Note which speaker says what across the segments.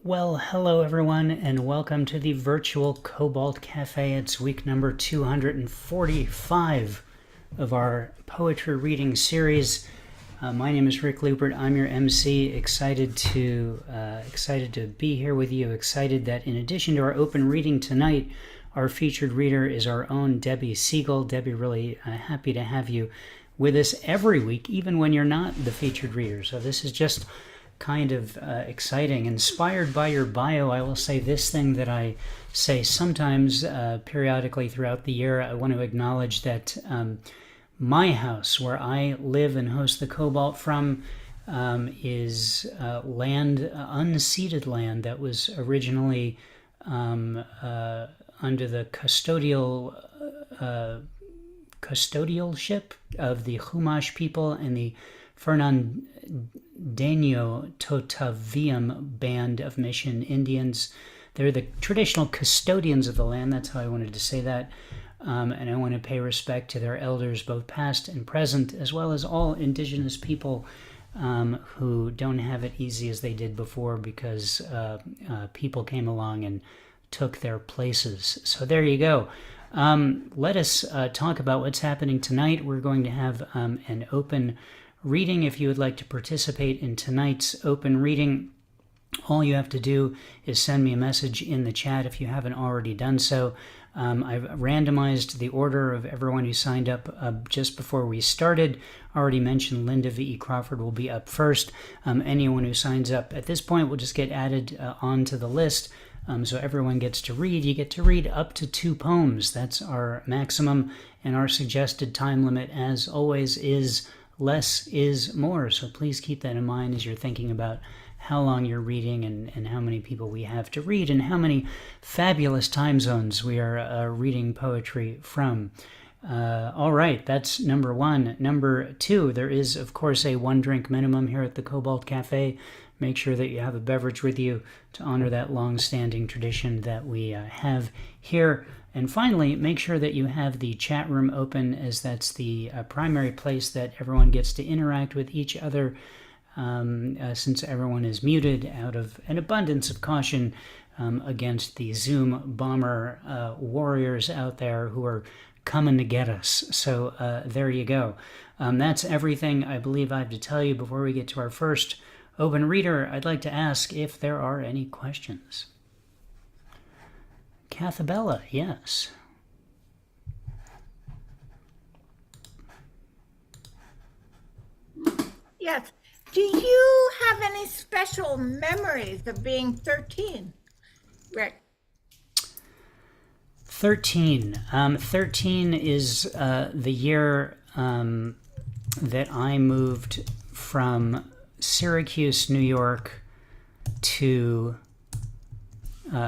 Speaker 1: Well, hello everyone, and welcome to the virtual Cobalt Cafe. It's week number 245 of our poetry reading series. My name is Rick Lupert. I'm your MC. Excited to be here with you. Excited that in addition to our open reading tonight, our featured reader is our own Debby Segal. Debby, really happy to have you with us every week, even when you're not the featured reader. So this is just kind of exciting. Inspired by your bio, I will say this thing that I say sometimes periodically throughout the year. I want to acknowledge that my house, where I live and host the Cobalt from, is land, unceded land that was originally under the custodialship of the Chumash people and the Fernandino Totavium Band of Mission Indians. They're the traditional custodians of the land. That's how I wanted to say that. And I want to pay respect to their elders, both past and present, as well as all indigenous people who don't have it easy as they did before because people came along and took their places. So there you go. Let us talk about what's happening tonight. We're going to have an open reading. If you would like to participate in tonight's open reading, all you have to do is send me a message in the chat if you haven't already done so. I've randomized the order of everyone who signed up just before we started. I already mentioned Linda V.E. Crawford will be up first. Anyone who signs up at this point will just get added onto the list. So everyone gets to read. You get to read up to 2 poems. That's our maximum, and our suggested time limit, as always, is less is more. So please keep that in mind as you're thinking about how long you're reading and how many people we have to read and how many fabulous time zones we are reading poetry from. All right, that's number 1. Number 2, there is, of course, a 1 drink minimum here at the Cobalt Cafe. Make sure that you have a beverage with you to honor that long-standing tradition that we have here. And finally, make sure that you have the chat room open, as that's the primary place that everyone gets to interact with each other, since everyone is muted out of an abundance of caution against the Zoom bomber warriors out there who are coming to get us. So there you go. That's everything I believe I have to tell you. Before we get to our first open reader, I'd like to ask if there are any questions. Cathabella, yes.
Speaker 2: Yes. Do you have any special memories of being 13, Rick?
Speaker 1: 13. 13 is the year that I moved from Syracuse, New York to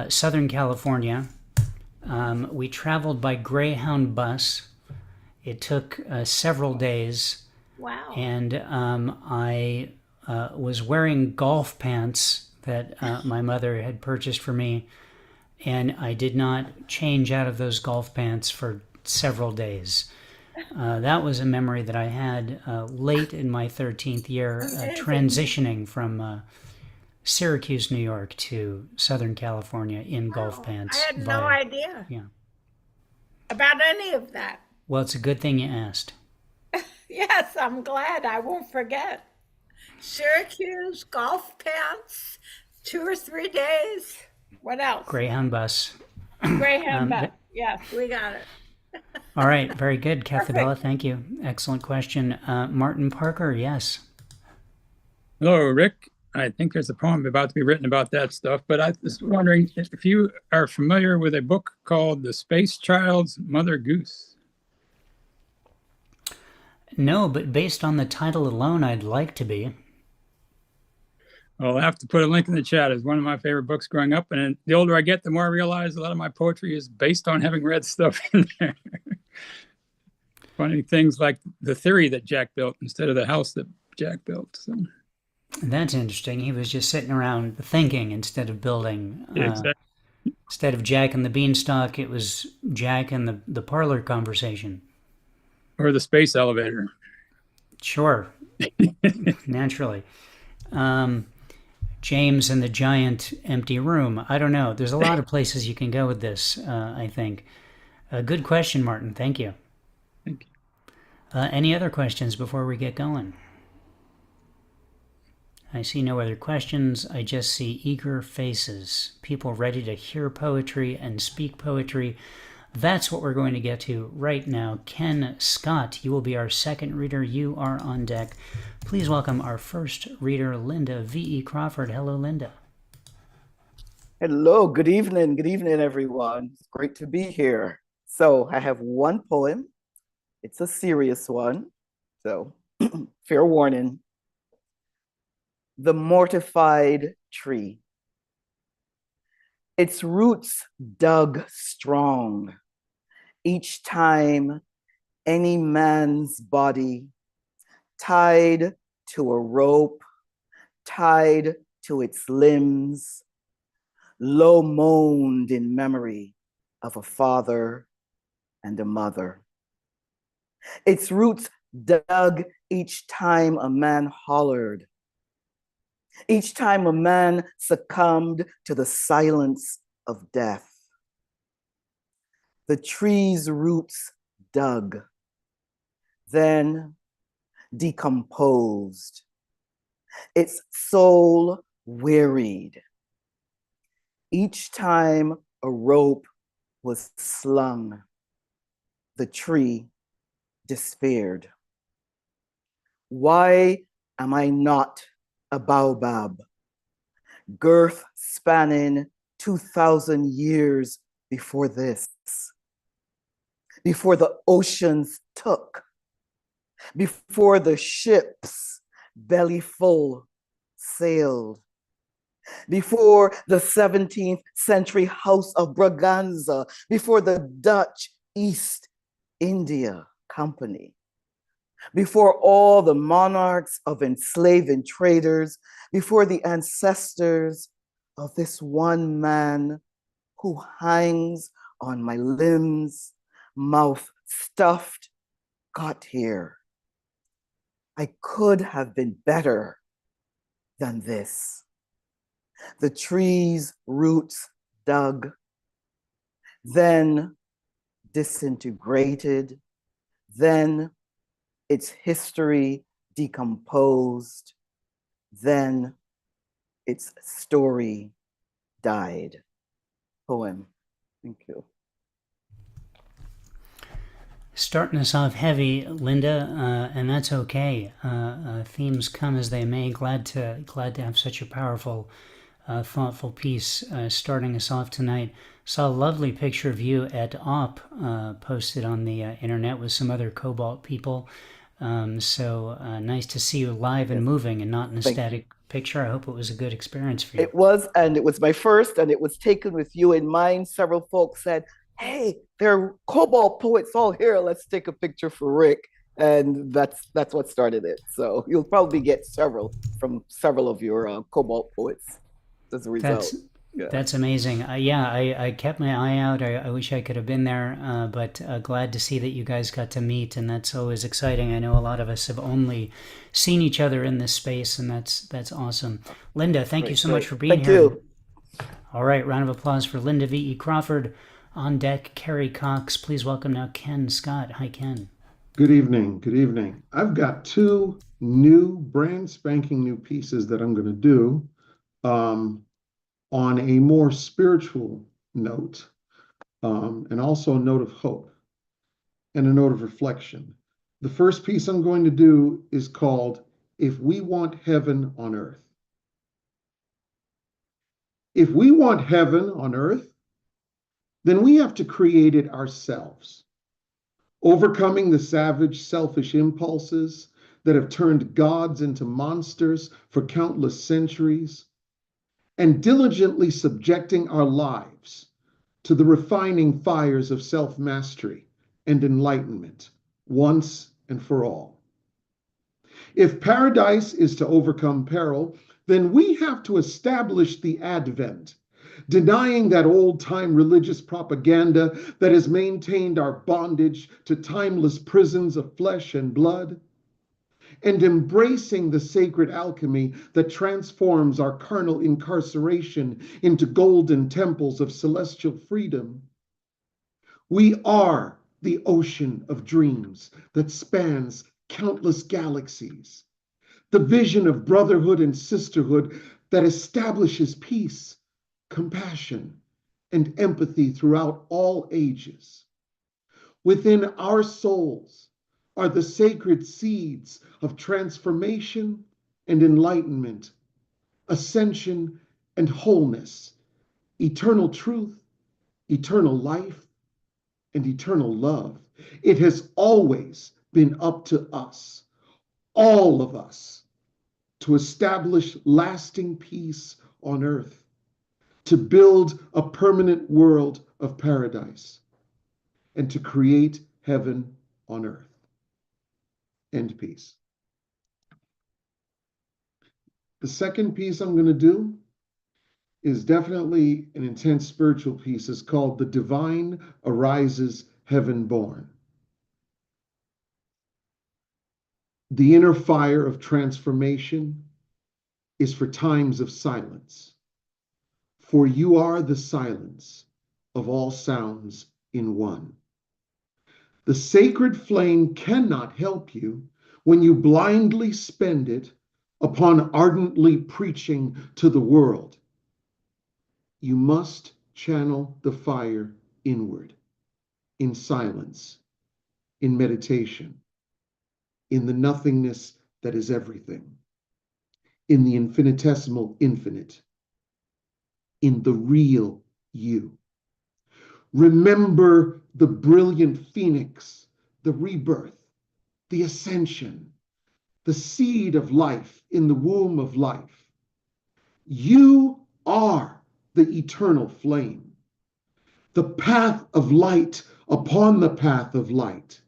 Speaker 1: Southern California. We traveled by Greyhound bus. It took several days.
Speaker 2: Wow.
Speaker 1: And I was wearing golf pants that my mother had purchased for me, and I did not change out of those golf pants for several days. That was a memory that I had late in my 13th year, transitioning from Syracuse, New York to Southern California in golf pants.
Speaker 2: I had no idea about any of that.
Speaker 1: Well, it's a good thing you asked.
Speaker 2: Yes, I'm glad. I won't forget. Syracuse, golf pants, 2 or 3 days. What else?
Speaker 1: Greyhound bus.
Speaker 2: Greyhound bus. Yes, we got it.
Speaker 1: All right, very good, Cathabella. Thank you. Excellent question. Martin Parker, yes.
Speaker 3: Hello, Rick. I think there's a poem about to be written about that stuff, but I was wondering if you are familiar with a book called The Space Child's Mother Goose.
Speaker 1: No, but based on the title alone, I'd like to be.
Speaker 3: I'll have to put a link in the chat. It's one of my favorite books growing up, and the older I get, the more I realize a lot of my poetry is based on having read stuff in there. Funny things like the theory that Jack built instead of the house that Jack built. So.
Speaker 1: That's interesting. He was just sitting around thinking instead of building.
Speaker 3: Exactly.
Speaker 1: Instead of Jack and the Beanstalk, it was Jack and the parlor conversation.
Speaker 3: Or the space elevator.
Speaker 1: Sure. Naturally. James and the Giant Empty Room. I don't know. There's a lot of places you can go with this, I think. Good question, Martin. Thank you.
Speaker 3: Thank you.
Speaker 1: Any other questions before we get going? I see no other questions. I just see eager faces. People ready to hear poetry and speak poetry. That's what we're going to get to right now. Ken Scott, you will be our second reader. You are on deck. Please welcome our first reader, Linda V.E. Crawford. Hello, Linda.
Speaker 4: Hello, good evening, everyone. It's great to be here. So I have one poem. It's a serious one, so fair warning. The Mortified Tree. Its roots dug strong. Each time any man's body tied to a rope, tied to its limbs, low moaned in memory of a father and a mother. Its roots dug each time a man hollered, each time a man succumbed to the silence of death. The tree's roots dug, then decomposed, its soul wearied. Each time a rope was slung, the tree despaired. Why am I not a baobab, girth spanning 2,000 years before this, before the oceans took, before the ships belly full sailed, before the 17th century House of Braganza, before the Dutch East India Company, before all the monarchs of enslaving traders, before the ancestors of this one man who hangs on my limbs, mouth stuffed, got here. I could have been better than this. The tree's roots dug, then disintegrated, then its history decomposed, then its story died. Poem. Thank you.
Speaker 1: Starting us off heavy, Linda, and that's okay. Themes come as they may. Glad to have such a powerful, thoughtful piece starting us off tonight. Saw a lovely picture of you at OP posted on the internet with some other Cobalt people. So nice to see you live and moving and not in a static picture. I hope it was a good experience for you.
Speaker 4: It was, and it was my first, and it was taken with you in mind. Several folks said, hey, there are Cobalt Poets all here. Let's take a picture for Rick. And that's what started it. So you'll probably get several from several of your Cobalt Poets as a result.
Speaker 1: That's amazing. I kept my eye out. I wish I could have been there, but glad to see that you guys got to meet, and that's always exciting. I know a lot of us have only seen each other in this space, and that's awesome. Linda, thank you so much for being here.
Speaker 4: Thank you.
Speaker 1: All right, round of applause for Linda V.E. Crawford. On deck, Carrie Cox. Please welcome now Ken Scott. Hi, Ken.
Speaker 5: Good evening. Good evening. I've got two new, brand spanking new pieces that I'm going to do on a more spiritual note, and also a note of hope and a note of reflection. The first piece I'm going to do is called If We Want Heaven on Earth. If we want heaven on earth, then we have to create it ourselves, overcoming the savage, selfish impulses that have turned gods into monsters for countless centuries, and diligently subjecting our lives to the refining fires of self-mastery and enlightenment once and for all. If paradise is to overcome peril, then we have to establish the Advent, denying that old-time religious propaganda that has maintained our bondage to timeless prisons of flesh and blood. and embracing the sacred alchemy that transforms our carnal incarceration into golden temples of celestial freedom. We are the ocean of dreams that spans countless galaxies, the vision of brotherhood and sisterhood that establishes peace, compassion, and empathy throughout all ages. Within our souls are the sacred seeds of transformation and enlightenment, ascension and wholeness, eternal truth, eternal life, and eternal love. It has always been up to us, all of us, to establish lasting peace on earth, to build a permanent world of paradise, and to create heaven on earth. End piece. The second piece I'm going to do is definitely an intense spiritual piece. It's called The Divine Arises Heaven Born. The inner fire of transformation is for times of silence, for you are the silence of all sounds in one. The sacred flame cannot help you when you blindly spend it upon ardently preaching to the world. You must channel the fire inward, in silence, in meditation, in the nothingness that is everything, in the infinitesimal infinite, in the real you. Remember the brilliant phoenix, the rebirth, the ascension, the seed of life in the womb of life. You are the eternal flame, the path of light upon the path of light,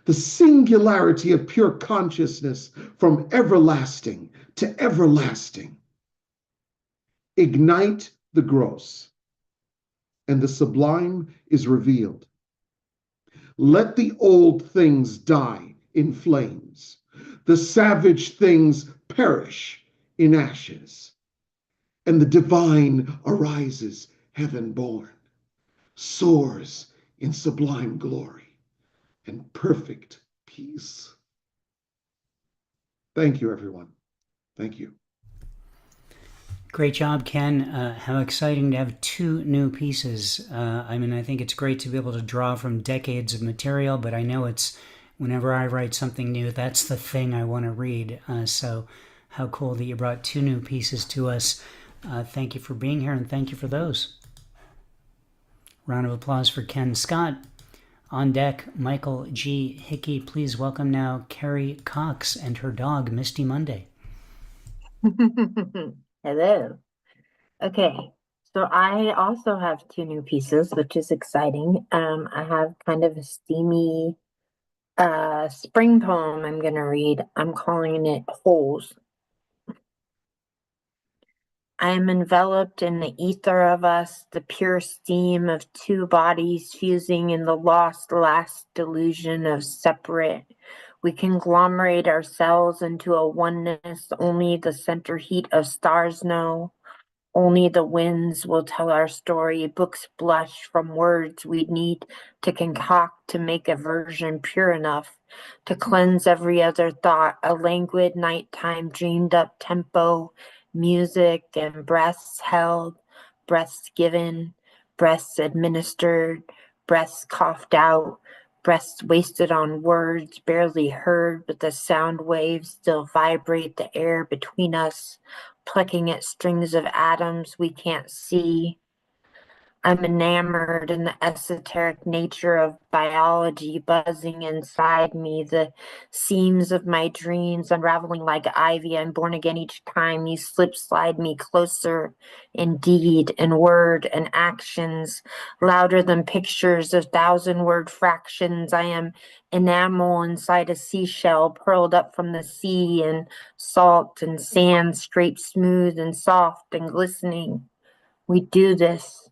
Speaker 5: the singularity of pure consciousness from everlasting to everlasting. Ignite the gross, and the sublime is revealed. Let the old things die in flames, the savage things perish in ashes, and the divine arises heaven born, soars in sublime glory and perfect peace. Thank you, everyone. Thank you.
Speaker 1: Great job, Ken. How exciting to have two new pieces. I think it's great to be able to draw from decades of material, but I know it's whenever I write something new, that's the thing I want to read. So how cool that you brought two new pieces to us. Thank you for being here, and thank you for those. Round of applause for Ken Scott. On deck, Michael G. Hickey. Please welcome now Carrie Cox and her dog, Misty Monday.
Speaker 6: Hello. Okay, so I also have two new pieces, which is exciting. I have kind of a steamy spring poem I'm going to read. I'm calling it Holes. I am enveloped in the ether of us, the pure steam of two bodies fusing in the lost last delusion of separate. We conglomerate ourselves into a oneness only the center heat of stars know. Only the winds will tell our story. Books blush from words we need to concoct to make a version pure enough to cleanse every other thought. A languid nighttime dreamed up tempo, music and breaths held, breaths given, breaths administered, breaths coughed out, breaths wasted on words barely heard, but the sound waves still vibrate the air between us, plucking at strings of atoms we can't see. I'm enamored in the esoteric nature of biology buzzing inside me, the seams of my dreams unraveling like ivy. I'm born again each time you slip slide me closer in deed and word and actions, louder than pictures of 1,000-word fractions. I am enamel inside a seashell pearled up from the sea, and salt and sand scraped smooth and soft and glistening. We do this.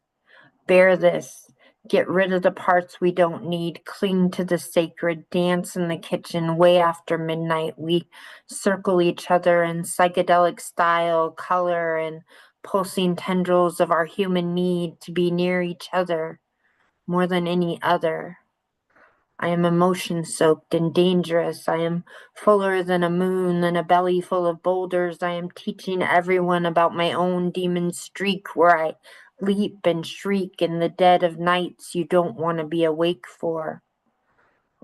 Speaker 6: Bear this, Get rid of the parts we don't need, cling to the sacred, dance in the kitchen way after midnight. We circle each other in psychedelic style, color, and pulsing tendrils of our human need to be near each other more than any other. I am emotion-soaked and dangerous. I am fuller than a moon, than a belly full of boulders. I am teaching everyone about my own demon streak where I leap and shriek in the dead of nights you don't want to be awake for.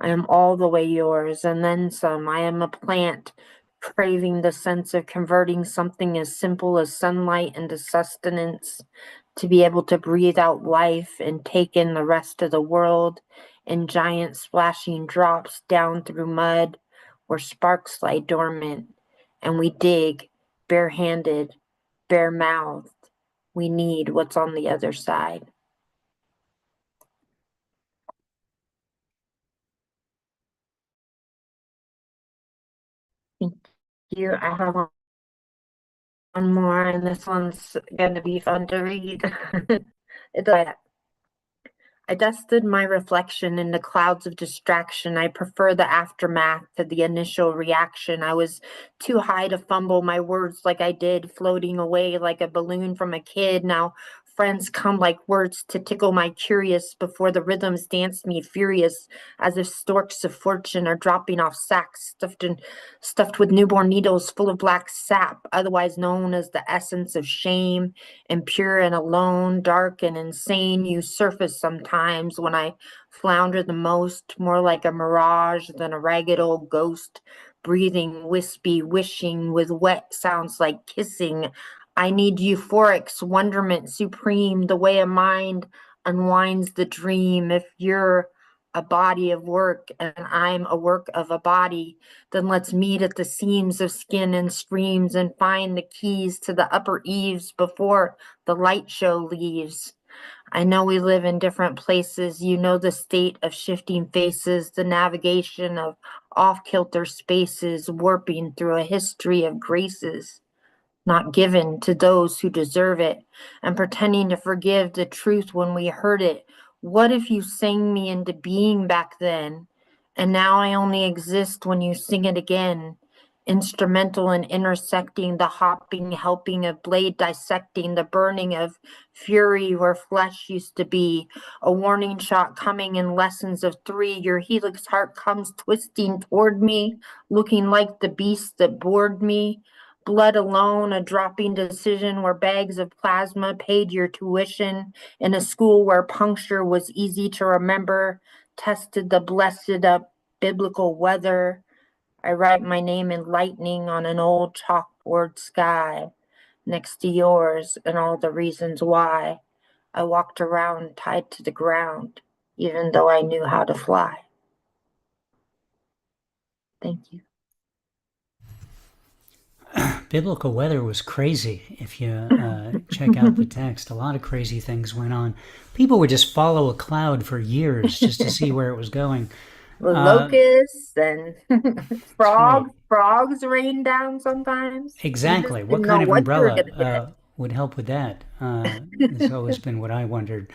Speaker 6: I am all the way yours, and then some. I am a plant, craving the sense of converting something as simple as sunlight into sustenance, to be able to breathe out life and take in the rest of the world in giant splashing drops down through mud where sparks lie dormant, and we dig, bare-handed, bare-mouthed. We need what's on the other side. Thank you. I have one more, and this one's going to be fun to read. I dusted my reflection into clouds of distraction. I prefer the aftermath to the initial reaction. I was too high to fumble my words like I did, floating away like a balloon from a kid. Now friends come like words to tickle my curious before the rhythms dance me furious, as if storks of fortune are dropping off sacks stuffed with newborn needles full of black sap, otherwise known as the essence of shame. Impure and alone, dark and insane, you surface sometimes when I flounder the most, more like a mirage than a ragged old ghost, breathing, wispy, wishing with wet sounds like kissing. I need euphorics, wonderment supreme, the way a mind unwinds the dream. If you're a body of work and I'm a work of a body, then let's meet at the seams of skin and streams and find the keys to the upper eaves before the light show leaves. I know we live in different places. You know the state of shifting faces, the navigation of off-kilter spaces, warping through a history of graces not given to those who deserve it, and pretending to forgive the truth when we heard it. What if you sang me into being back then, and now I only exist when you sing it again? Instrumental in intersecting the hopping, helping of blade dissecting, the burning of fury where flesh used to be, a warning shot coming in lessons of 3. Your helix heart comes twisting toward me, looking like the beast that bored me. Blood alone, a dropping decision where bags of plasma paid your tuition in a school where puncture was easy to remember, tested the blessed up biblical weather. I write my name in lightning on an old chalkboard sky next to yours and all the reasons why I walked around tied to the ground, even though I knew how to fly. Thank you.
Speaker 1: Biblical weather was crazy. If you check out the text, a lot of crazy things went on. People would just follow a cloud for years just to see where it was going.
Speaker 6: Locusts and frogs.
Speaker 1: Right.
Speaker 6: Frogs rain down sometimes.
Speaker 1: Exactly. What kind of umbrella would help with that? It's always been what I wondered.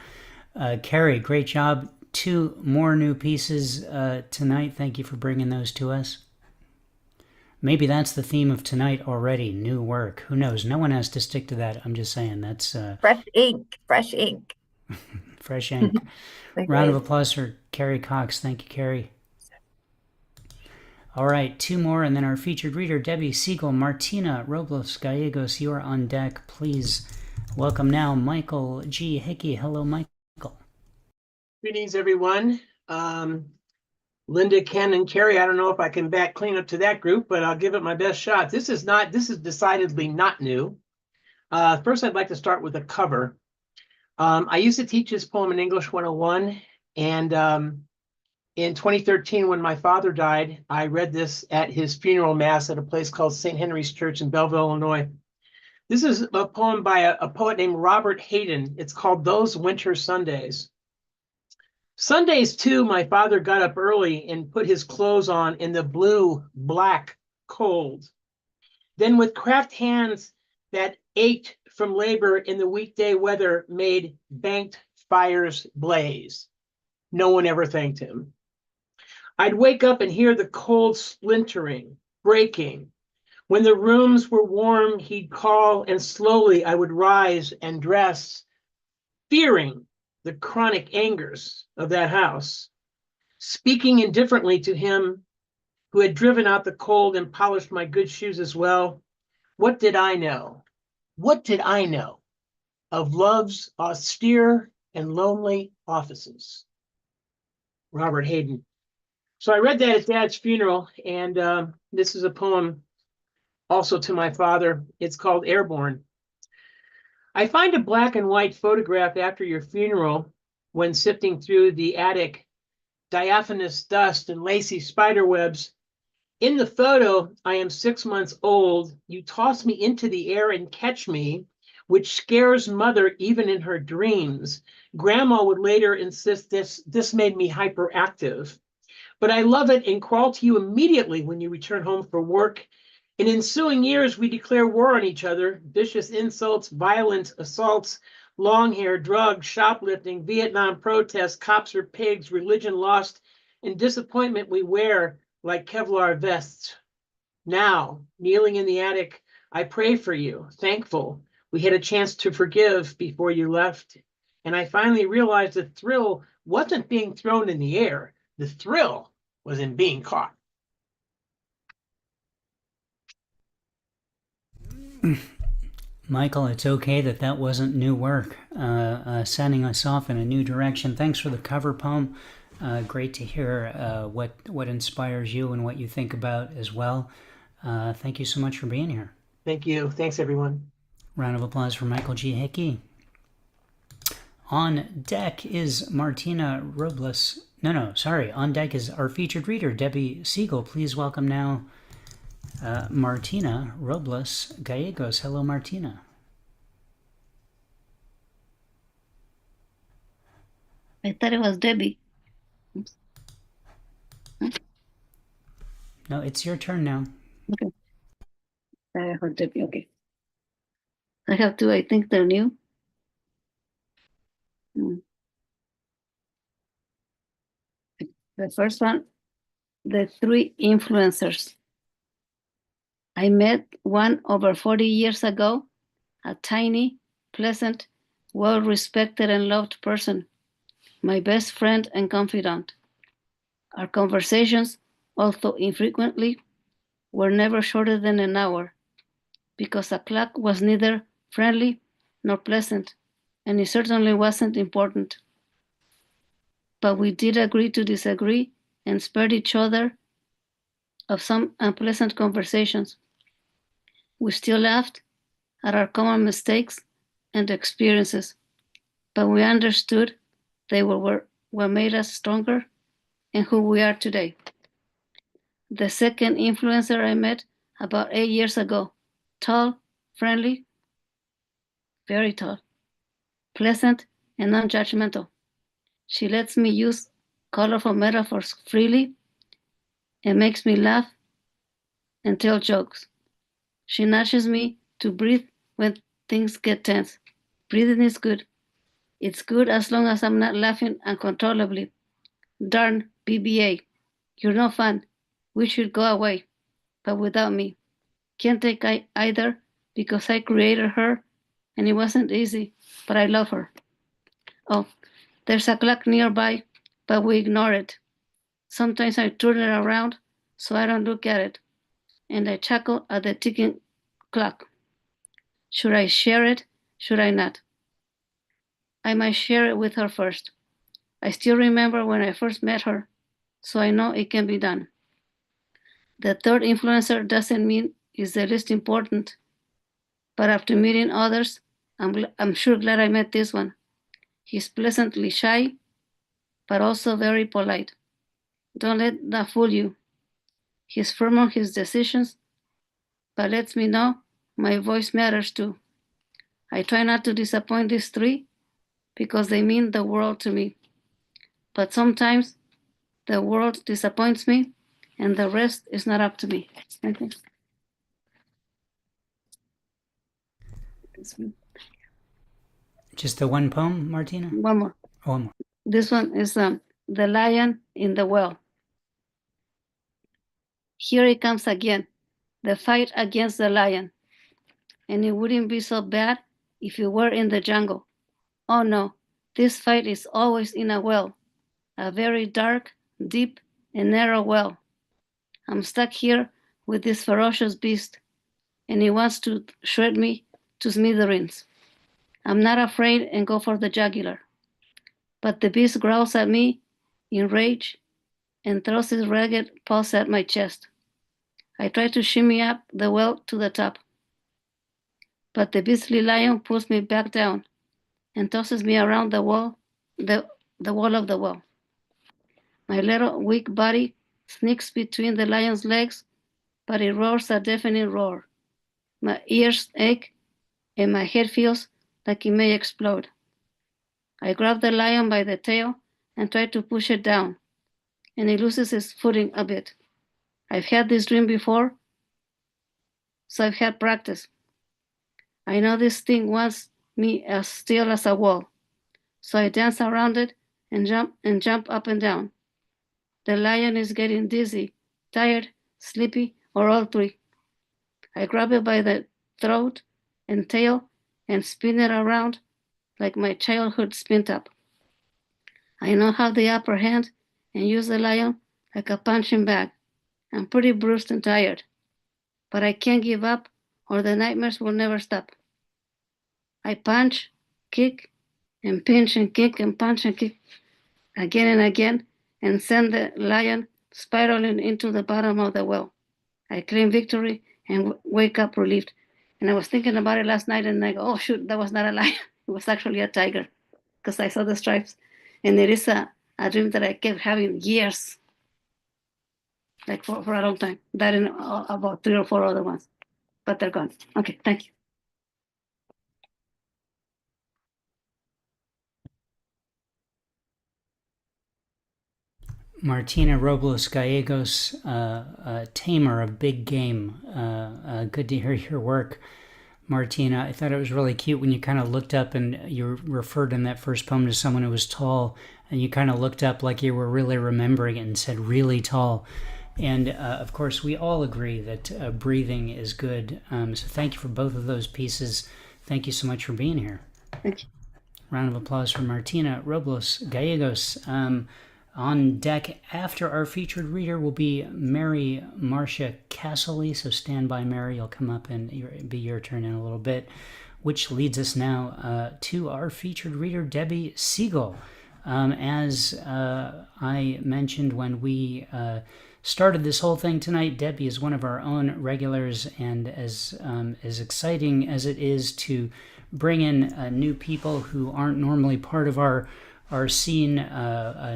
Speaker 1: Carrie, great job. 2 more new pieces tonight. Thank you for bringing those to us. Maybe that's the theme of tonight already, new work. Who knows? No one has to stick to that. I'm just saying that's...
Speaker 6: fresh ink. Fresh ink.
Speaker 1: Fresh ink. Round of applause for Carrie Cox. Thank you, Carrie. All right, 2 more, and then our featured reader, Debbie, Segal, Martina, Robles, Gallegos, you are on deck. Please welcome now Michael G. Hickey. Hello, Michael.
Speaker 7: Greetings, everyone. Linda, Ken, and Carrie, I don't know if I can back clean up to that group, but I'll give it my best shot. This is decidedly not new. First, I'd like to start with a cover. I used to teach this poem in English 101, and in 2013, when my father died, I read this at his funeral mass at a place called St. Henry's Church in Belleville, Illinois. This is a poem by a poet named Robert Hayden. It's called Those Winter Sundays. Sundays, too, my father got up early and put his clothes on in the blue, black cold. Then with craft hands that ached from labor in the weekday weather, made banked fires blaze. No one ever thanked him. I'd wake up and hear the cold splintering, breaking. When the rooms were warm, he'd call, and slowly I would rise and dress, fearing the chronic angers of that house, speaking indifferently to him who had driven out the cold and polished my good shoes as well. What did I know? What did I know of love's austere and lonely offices? Robert Hayden. So I read that at Dad's funeral, and this is a poem also to my father. It's called Airborne. I find a black and white photograph after your funeral when sifting through the attic, diaphanous dust and lacy spider webs. In the photo, I am 6 months old. You toss me into the air and catch me, which scares mother even in her dreams. Grandma would later insist this made me hyperactive. But I love it and crawl to you immediately when you return home for work. In ensuing years, we declare war on each other, vicious insults, violent assaults, long hair, drugs, shoplifting, Vietnam protests, cops are pigs, religion lost, and disappointment we wear like Kevlar vests. Now, kneeling in the attic, I pray for you, thankful we had a chance to forgive before you left. And I finally realized the thrill wasn't being thrown in the air. The thrill was in being caught.
Speaker 1: Michael, it's okay that wasn't new work, sending us off in a new direction. Thanks for the cover poem. Great to hear what inspires you and what you think about as well. Thank you so much for being here.
Speaker 7: Thank you. Thanks, everyone.
Speaker 1: Round of applause for Michael G. Hickey. On deck is Martina Robles. On deck is our featured reader, Debbie Segal. Please welcome now Martina Robles Gallegos. Hello, Martina.
Speaker 8: I thought it was Debbie. Oops.
Speaker 1: No, it's your turn now.
Speaker 8: Okay. I heard Debbie. Okay. I have two. I think they're new. The first one, the three influencers. I met one over 40 years ago, a tiny, pleasant, well-respected and loved person, my best friend and confidant. Our conversations, although infrequently, were never shorter than an hour, because a clock was neither friendly nor pleasant, and it certainly wasn't important. But we did agree to disagree and spared each other of some unpleasant conversations. We still laughed at our common mistakes and experiences, but we understood they were what made us stronger and who we are today. The second influencer I met about 8 years ago, tall, friendly, very tall, pleasant, and non-judgmental. She lets me use colorful metaphors freely and makes me laugh and tell jokes. She nudges me to breathe when things get tense. Breathing is good. It's good as long as I'm not laughing uncontrollably. Darn BBA, you're no fun. We should go away, but without me. Can't take either because I created her and it wasn't easy, but I love her. Oh, there's a clock nearby, but we ignore it. Sometimes I turn it around so I don't look at it, and I chuckle at the ticking clock. Should I share it? Should I not? I might share it with her first. I still remember when I first met her, so I know it can be done. The third influencer doesn't mean it's the least important, but after meeting others, I'm sure glad I met this one. He's pleasantly shy, but also very polite. Don't let that fool you. He's firm on his decisions, but lets me know my voice matters too. I try not to disappoint these three because they mean the world to me. But sometimes the world disappoints me and the rest is not up to me. Okay.
Speaker 1: Just the one poem, Martina?
Speaker 8: One more.
Speaker 1: Oh, one more.
Speaker 8: This one is The Lion in the Well. Here it comes again, the fight against the lion. And it wouldn't be so bad if you were in the jungle. Oh no, this fight is always in a well, a very dark, deep, and narrow well. I'm stuck here with this ferocious beast, and he wants to shred me to smithereens. I'm not afraid and go for the jugular. But the beast growls at me in rage and throws his ragged paws at my chest. I try to shimmy up the well to the top, but the beastly lion pulls me back down and tosses me around the wall, the wall of the well. My little weak body sneaks between the lion's legs, but it roars a deafening roar. My ears ache and my head feels like it may explode. I grab the lion by the tail and try to push it down, and it loses its footing a bit. I've had this dream before, so I've had practice. I know this thing wants me as still as a wall, so I dance around it and jump up and down. The lion is getting dizzy, tired, sleepy, or all three. I grab it by the throat and tail and spin it around like my childhood spin top. I now have the upper hand and use the lion like a punching bag. I'm pretty bruised and tired, but I can't give up or the nightmares will never stop. I punch, kick, and pinch and kick and punch and kick again and again and send the lion spiraling into the bottom of the well. I claim victory and wake up relieved. And I was thinking about it last night and I go, oh shoot, that was not a lion. It was actually a tiger because I saw the stripes. And it is a dream that I kept having years, like for a long time. That and about 3 or 4 other ones, but they're gone. Okay, thank you.
Speaker 1: Martina Robles Gallegos, tamer of big game. Good to hear your work, Martina. I thought it was really cute when you kind of looked up and you referred in that first poem to someone who was tall, and you kind of looked up like you were really remembering it and said really tall. And of course, we all agree that breathing is good. So thank you for both of those pieces. Thank you so much for being here.
Speaker 8: Thank you.
Speaker 1: Round of applause for Martina Robles Gallegos. On deck after our featured reader will be Mary Marcia Castley. So stand by, Mary. You'll come up and it'll be your turn in a little bit, which leads us now to our featured reader, Debbie Segal. As I mentioned when we started this whole thing tonight, Debbie is one of our own regulars, and as exciting as it is to bring in new people who aren't normally part of our scene,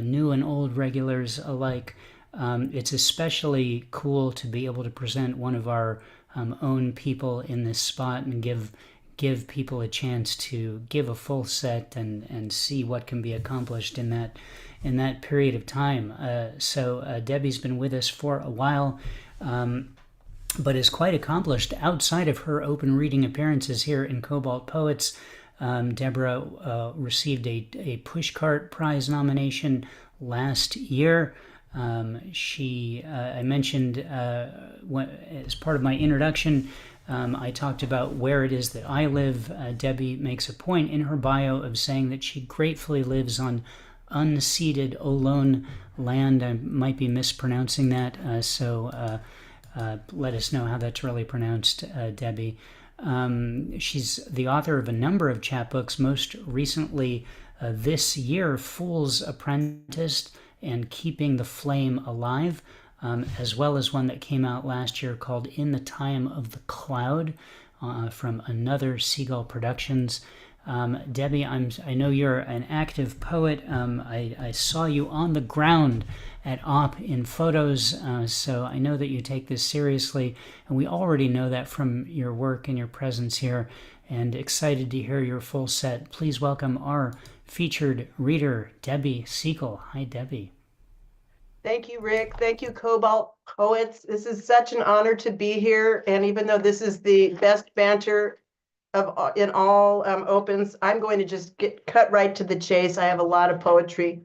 Speaker 1: new and old regulars alike, it's especially cool to be able to present one of our own people in this spot and give people a chance to give a full set and see what can be accomplished in that period of time. So Debbie's been with us for a while, but is quite accomplished outside of her open reading appearances here in Cobalt Poets. Deborah received a Pushcart Prize nomination last year. I mentioned as part of my introduction, I talked about where it is that I live. Debbie makes a point in her bio of saying that she gratefully lives on unceded Ohlone land. I might be mispronouncing that, so let us know how that's really pronounced, Debbie. She's the author of a number of chapbooks, most recently this year, Fool's Apprentice and Keeping the Flame Alive, as well as one that came out last year called In the Time of the Cloud, from Another Segal Productions. Debbie, I know you're an active poet. I saw you on the ground at OP in photos, so I know that you take this seriously, and we already know that from your work and your presence here, and excited to hear your full set. Please welcome our featured reader, Debbie Segal. Hi, Debbie.
Speaker 9: Thank you, Rick. Thank you, Cobalt Poets. This is such an honor to be here, and even though this is the best banter in all opens. I'm going to just cut right to the chase. I have a lot of poetry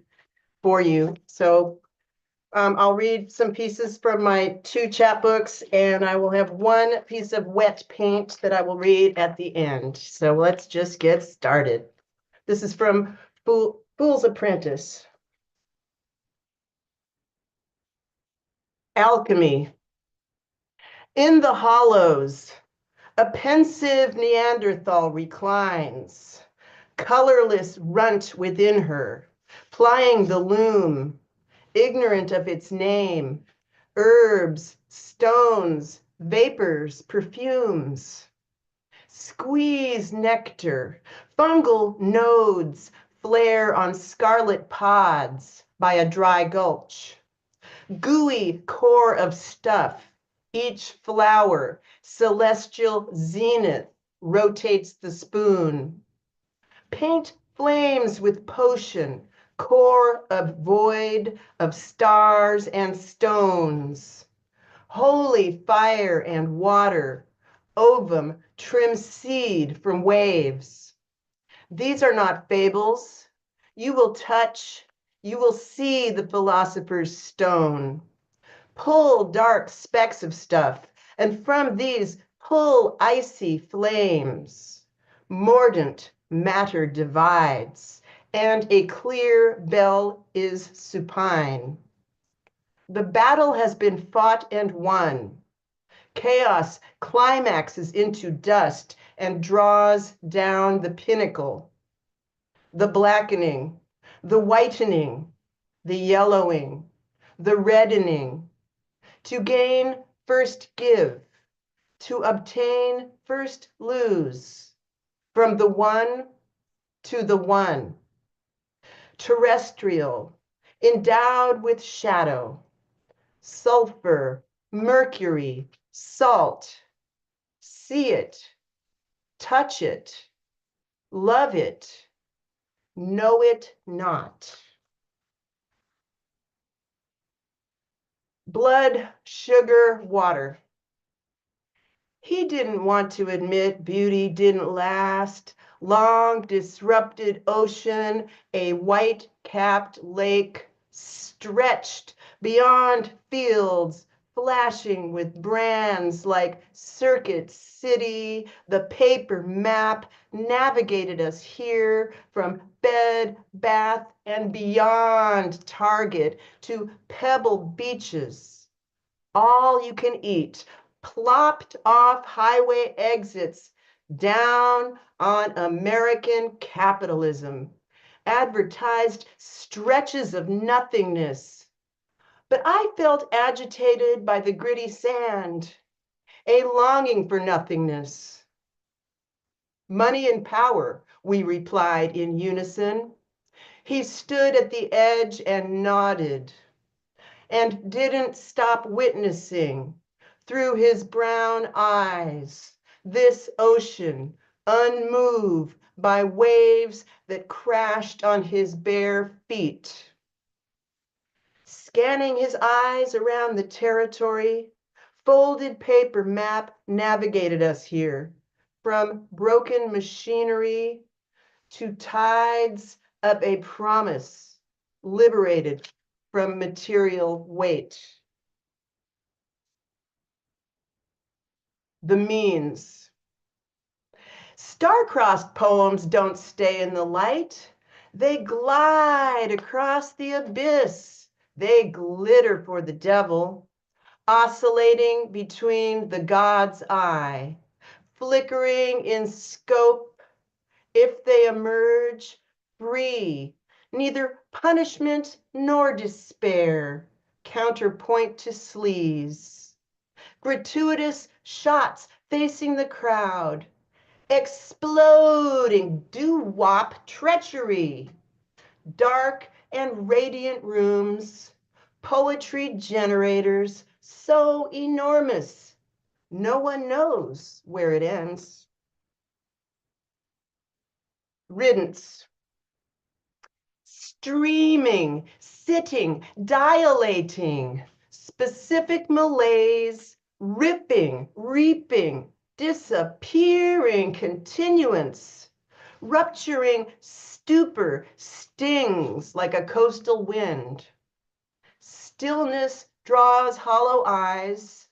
Speaker 9: for you. So I'll read some pieces from my 2 chapbooks, and I will have 1 piece of wet paint that I will read at the end. So let's just get started. This is from Fool's Apprentice. Alchemy. In the hollows, a pensive Neanderthal reclines, colorless runt within her, plying the loom, ignorant of its name, herbs, stones, vapors, perfumes. Squeeze nectar, fungal nodes flare on scarlet pods by a dry gulch. Gooey core of stuff, each flower, celestial zenith, rotates the spoon. Paint flames with potion, core of void of stars and stones. Holy fire and water, ovum trim seed from waves. These are not fables. You will touch, you will see the philosopher's stone. Pull dark specks of stuff, and from these pull icy flames. Mordant matter divides, and a clear bell is supine. The battle has been fought and won. Chaos climaxes into dust and draws down the pinnacle. The blackening, the whitening, the yellowing, the reddening. To gain, first give. To obtain, first lose. From the one to the one. Terrestrial, endowed with shadow. Sulfur, mercury, salt. See it, touch it, love it, know it not. Blood, sugar, water. He didn't want to admit beauty didn't last. Long disrupted ocean, a white-capped lake, stretched beyond fields, flashing with brands like Circuit City. The paper map navigated us here from Bed, Bath, and beyond Target to Pebble Beaches. All you can eat, plopped off highway exits down on American capitalism, advertised stretches of nothingness. But I felt agitated by the gritty sand, a longing for nothingness. Money and power, we replied in unison. He stood at the edge and nodded, and didn't stop witnessing through his brown eyes this ocean unmoved by waves that crashed on his bare feet. Scanning his eyes around the territory, folded paper map navigated us here, from broken machinery to tides of a promise, liberated from material weight. The means. Star-crossed poems don't stay in the light. They glide across the abyss. They glitter for the devil, oscillating between the god's eye, flickering in scope. If they emerge free, neither punishment nor despair, counterpoint to sleaze. Gratuitous shots facing the crowd, exploding doo-wop treachery, dark and radiant rooms, poetry generators so enormous, no one knows where it ends. Riddance. Streaming, sitting, dilating, specific malaise, ripping, reaping, disappearing continuance, rupturing stupor stings like a coastal wind. Stillness draws hollow eyes,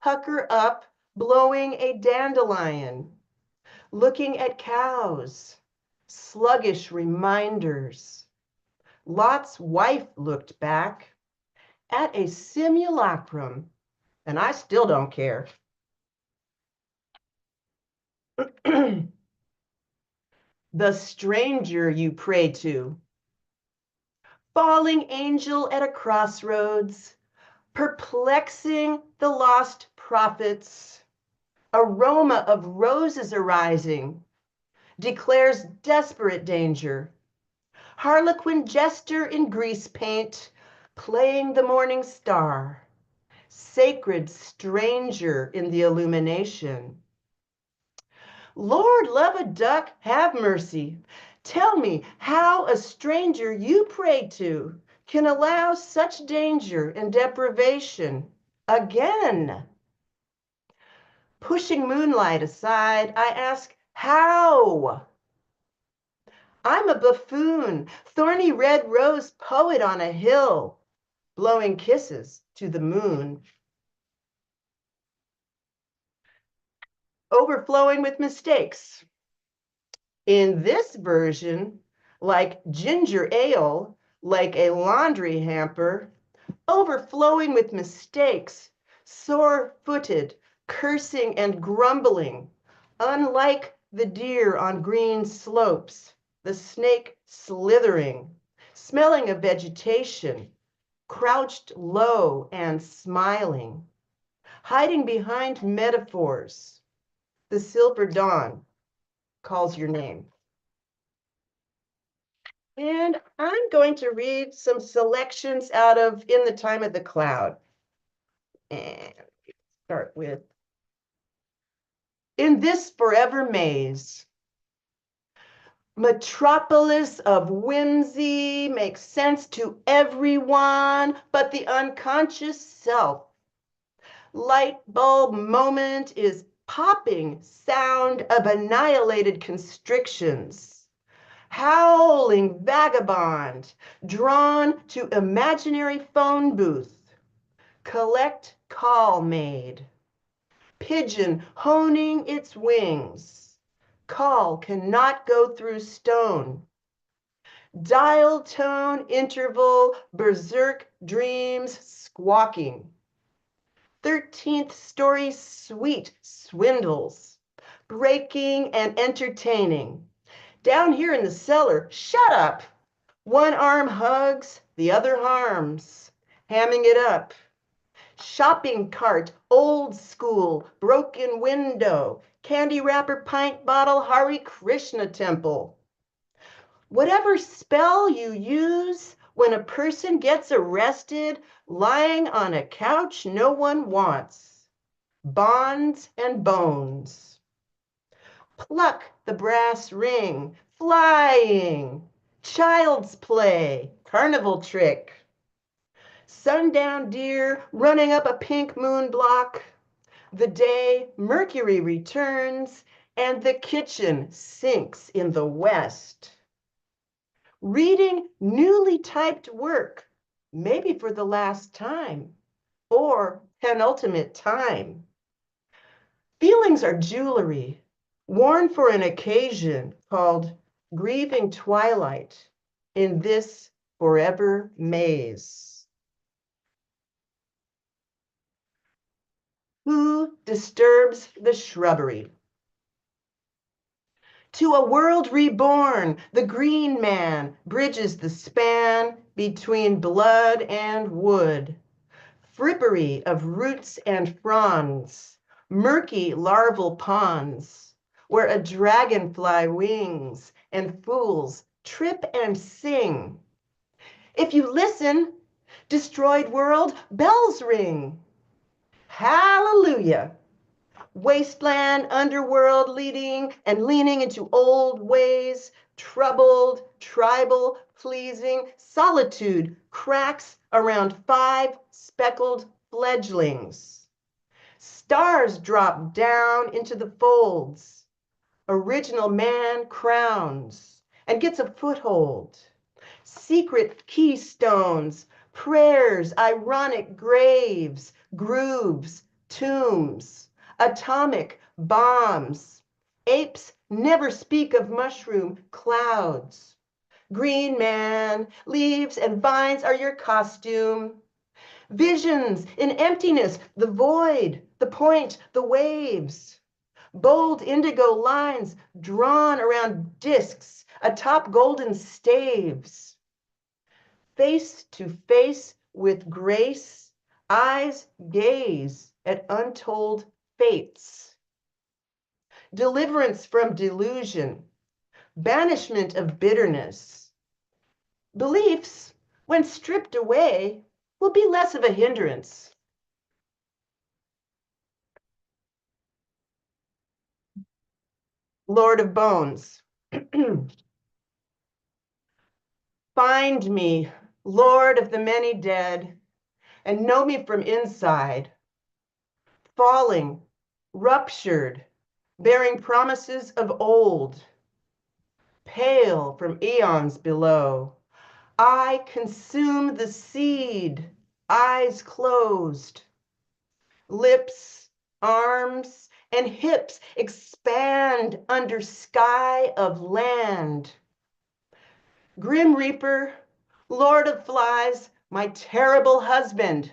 Speaker 9: pucker up, blowing a dandelion, looking at cows, sluggish reminders. Lot's wife looked back at a simulacrum, and I still don't care. The stranger you pray to, falling angel at a crossroads, perplexing the lost prophets, aroma of roses arising, declares desperate danger. Harlequin jester in grease paint, playing the morning star, sacred stranger in the illumination. Lord, love a duck, have mercy. Tell me how a stranger you pray to can allow such danger and deprivation again. Pushing moonlight aside, I ask, how? I'm a buffoon, thorny red rose poet on a hill, blowing kisses to the moon. Overflowing with mistakes. In this version, like ginger ale, like a laundry hamper, overflowing with mistakes, sore-footed, cursing and grumbling, unlike the deer on green slopes, the snake slithering, smelling of vegetation, crouched low and smiling, hiding behind metaphors. The silver dawn calls your name. And I'm going to read some selections out of In the Time of the Cloud. And start with, in this forever maze, metropolis of whimsy makes sense to everyone but the unconscious self. Light bulb moment is popping sound of annihilated constrictions. Howling vagabond drawn to imaginary phone booth. Collect call made. Pigeon honing its wings. Call cannot go through stone. Dial tone interval berserk dreams squawking. 13th story suite swindles, breaking and entertaining. Down here in the cellar, shut up. One arm hugs, the other harms, hamming it up. Shopping cart, old school, broken window, candy wrapper, pint bottle, Hare Krishna temple. Whatever spell you use when a person gets arrested lying on a couch no one wants. Bonds and bones. Pluck the brass ring, flying. Child's play, carnival trick. Sundown deer running up a pink moon block. The day Mercury returns and the kitchen sinks in the west. Reading newly typed work, maybe for the last time, or penultimate time. Feelings are jewelry, worn for an occasion called grieving twilight in this forever maze. Who disturbs the shrubbery? To a world reborn, the green man bridges the span between blood and wood. Frippery of roots and fronds, murky larval ponds, where a dragonfly wings and fools trip and sing. If you listen, destroyed world, bells ring. Hallelujah. Wasteland, underworld leading and leaning into old ways, troubled, tribal, pleasing, solitude cracks around 5 speckled fledglings. Stars drop down into the folds. Original man crowns and gets a foothold. Secret keystones, prayers, ironic graves, grooves, tombs, atomic bombs. Apes never speak of mushroom clouds. Green man, leaves and vines are your costume. Visions in emptiness, the void, the point, the waves. Bold indigo lines drawn around discs atop golden staves. Face to face with grace, eyes gaze at untold fates. Deliverance from delusion, banishment of bitterness. Beliefs, when stripped away, will be less of a hindrance. Lord of Bones. Find me, Lord of the many dead, and know me from inside. Falling, ruptured, bearing promises of old. Pale from eons below, I consume the seed, eyes closed. Lips, arms, and hips expand under sky of land. Grim Reaper, Lord of Flies, my terrible husband.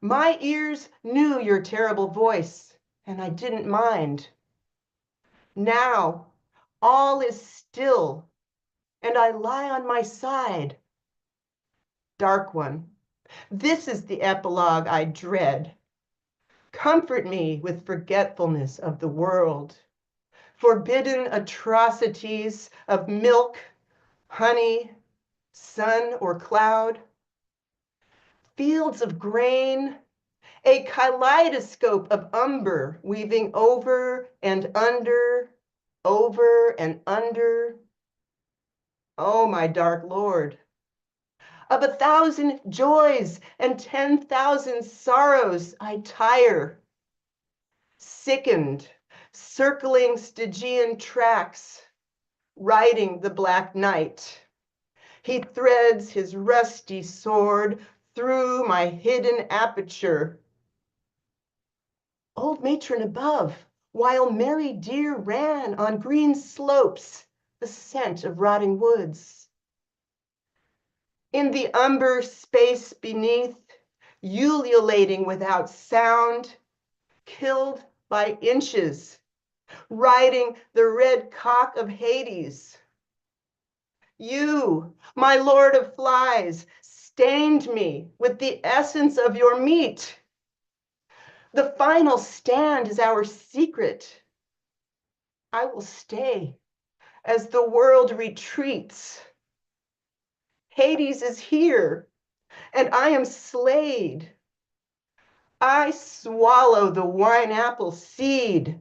Speaker 9: My ears knew your terrible voice, and I didn't mind. Now, all is still, and I lie on my side. Dark One, this is the epilogue I dread. Comfort me with forgetfulness of the world, forbidden atrocities of milk, honey, sun or cloud, fields of grain, a kaleidoscope of umber weaving over and under, over and under. Oh, my dark Lord, of 1,000 joys and 10,000 sorrows I tire, sickened, circling Stygian tracks, riding the black night. He threads his rusty sword through my hidden aperture. Old matron above, while merry deer ran on green slopes, the scent of rotting woods. In the umber space beneath, ululating without sound, killed by inches, riding the red cock of Hades. You, my Lord of Flies, stained me with the essence of your meat. The final stand is our secret. I will stay as the world retreats. Hades is here, and I am slayed. I swallow the wine apple seed,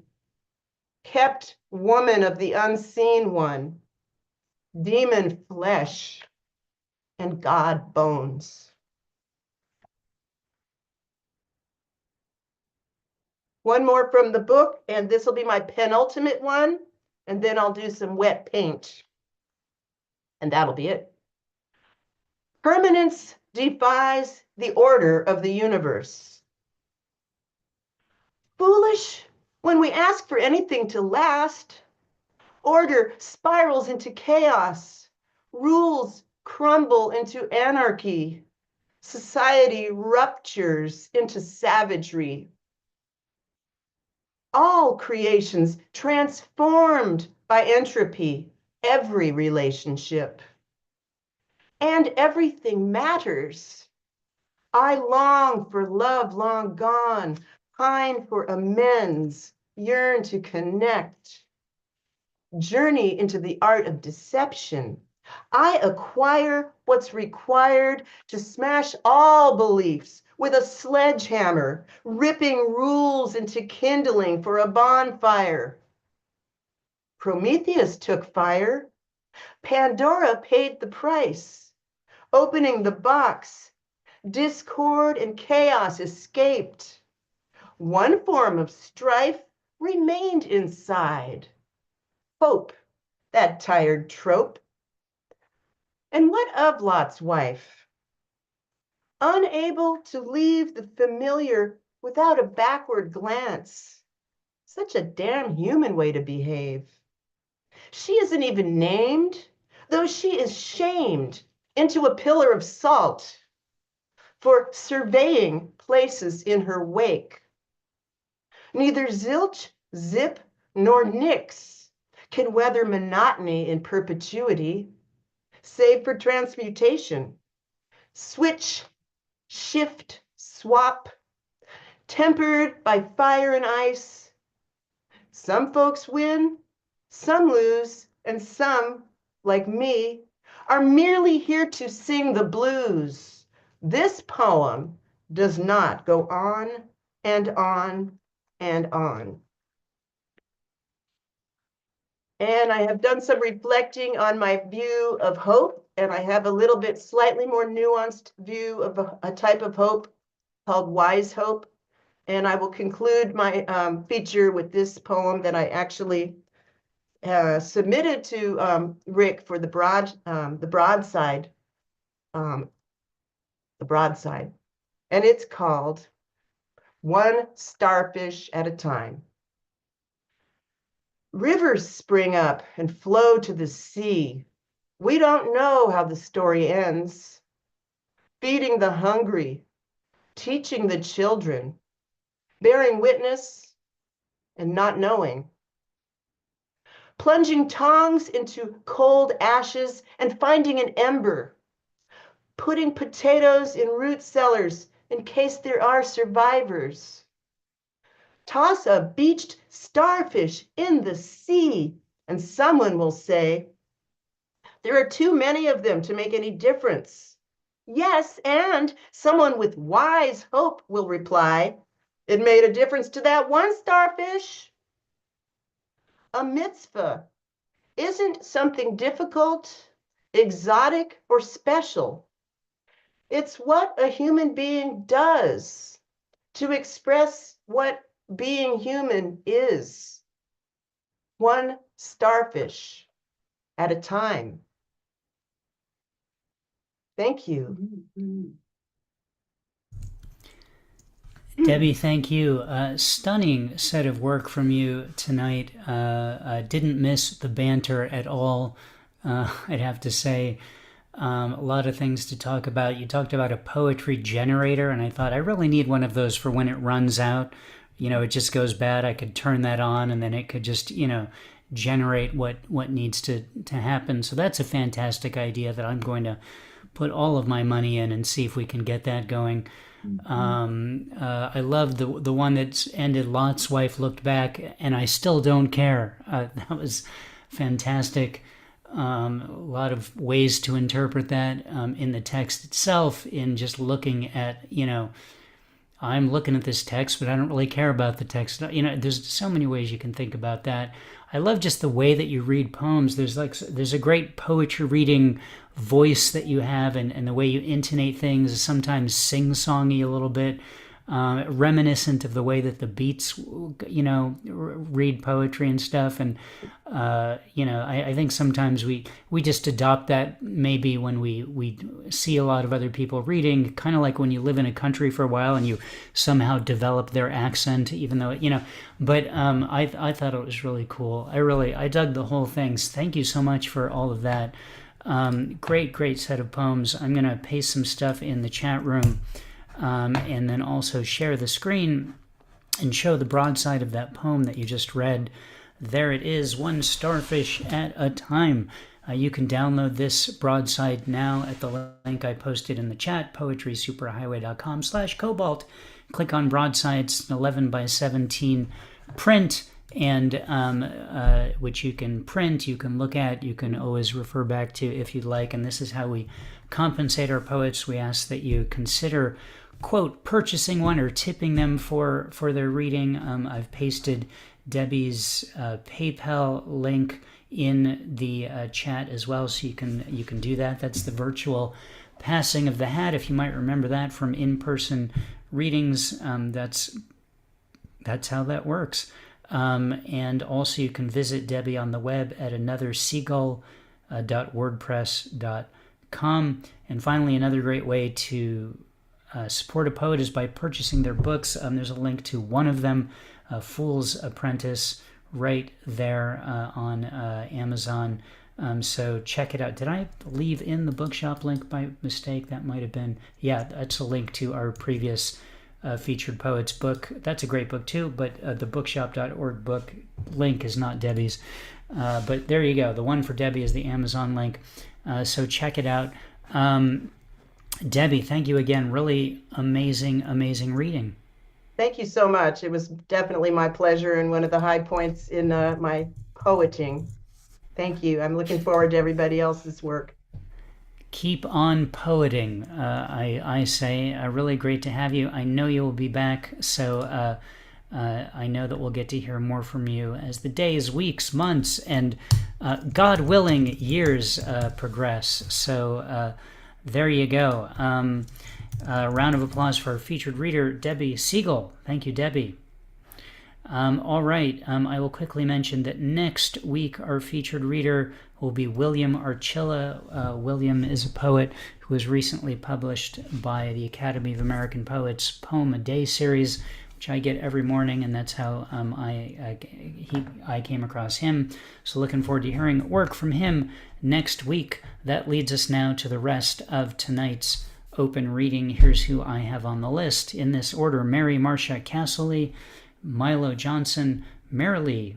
Speaker 9: kept woman of the unseen one, demon flesh, and God bones. One more from the book, and this will be my penultimate one, and then I'll do some wet paint. And that'll be it. Permanence defies the order of the universe. Foolish when we ask for anything to last. Order spirals into chaos. Rules crumble into anarchy. Society ruptures into savagery. All creations transformed by entropy, every relationship. And everything matters. I long for love long gone, pine for amends, yearn to connect. Journey into the art of deception. I acquire what's required to smash all beliefs with a sledgehammer, ripping rules into kindling for a bonfire. Prometheus took fire. Pandora paid the price. Opening the box, discord and chaos escaped. One form of strife remained inside. Hope, that tired trope. And what of Lot's wife? Unable to leave the familiar without a backward glance. Such a damn human way to behave. She isn't even named, though she is shamed into a pillar of salt for surveying places in her wake. Neither zilch, zip, nor nix can weather monotony in perpetuity, save for transmutation. Switch, shift, swap, tempered by fire and ice. Some folks win, some lose, and some, like me, are merely here to sing the blues. This poem does not go on and on and on. And I have done some reflecting on my view of hope, and I have a little bit slightly more nuanced view of a type of hope called wise hope. And I will conclude my feature with this poem that I actually submitted to Rick for the broadside. And it's called One Starfish at a Time. Rivers spring up and flow to the sea. We don't know how the story ends. Feeding the hungry, teaching the children, bearing witness and not knowing. Plunging tongs into cold ashes and finding an ember. Putting potatoes in root cellars in case there are survivors. Toss a beached starfish in the sea, and someone will say, there are too many of them to make any difference. Yes, and someone with wise hope will reply, it made a difference to that one starfish. A mitzvah isn't something difficult, exotic, or special. It's what a human being does to express what being human is. One starfish at a time. Thank you.
Speaker 1: Debbie, thank you. Stunning set of work from you tonight. Didn't miss the banter at all, I'd have to say. A lot of things to talk about. You talked about a poetry generator, and I thought I really need one of those for when it runs out. You know, it just goes bad. I could turn that on, and then it could just, generate what needs to happen. So that's a fantastic idea that I'm going to put all of my money in and see if we can get that going. I love the one that's ended Lot's wife looked back and I still don't care. That was fantastic. A lot of ways to interpret that in the text itself, in just looking at, I'm looking at this text, but I don't really care about the text. There's so many ways you can think about that. I love just the way that you read poems. There's a great poetry reading voice that you have, and the way you intonate things is sometimes sing-songy a little bit, reminiscent of the way that the Beats, read poetry and stuff. And, I think sometimes we just adopt that maybe when we see a lot of other people reading, kind of like when you live in a country for a while and you somehow develop their accent, even though, but I thought it was really cool. I dug the whole thing. Thank you so much for all of that. Great set of poems. I'm going to paste some stuff in the chat room. And then also share the screen and show the broadside of that poem that you just read. There it is, One Starfish at a Time. You can download this broadside now at the link I posted in the chat, poetrysuperhighway.com/cobalt. Click on broadsides, 11 by 17 print, and which you can print, you can look at, you can always refer back to if you'd like. And this is how we compensate our poets. We ask that you consider, quote, purchasing one or tipping them for their reading. I've pasted Debbie's PayPal link in the chat as well, so you can do that. That's the virtual passing of the hat, if you might remember that from in-person readings. That's That's how that works. And also you can visit Debbie on the web at anothersegal.wordpress.com. And finally, another great way to support a poet is by purchasing their books. There's a link to one of them, Fool's Apprentice, right there on Amazon. So check it out. Did I leave in the bookshop link by mistake? That might have been, yeah, that's a link to our previous featured poets book. That's a great book too, but the bookshop.org book link is not Debbie's. But there you go. The one for Debbie is the Amazon link. So check it out. Debbie, thank you again. Really amazing, amazing reading.
Speaker 9: Thank you so much. It was definitely my pleasure and one of the high points in my poeting. Thank you. I'm looking forward to everybody else's work.
Speaker 1: Keep on poeting, I say. Really great to have you. I know you will be back, so I know that we'll get to hear more from you as the days, weeks, months, and God willing, years progress. So there you go. A round of applause for our featured reader, Debbie Segal. Thank you, Debbie. All right, I will quickly mention that next week our featured reader will be William Archila. William is a poet who was recently published by the Academy of American Poets Poem a Day series, which I get every morning, and that's how I came across him. So looking forward to hearing work from him next week. That leads us now to the rest of tonight's open reading. Here's who I have on the list in this order: Mary Marcia Castley, Milo Johnson, Marilee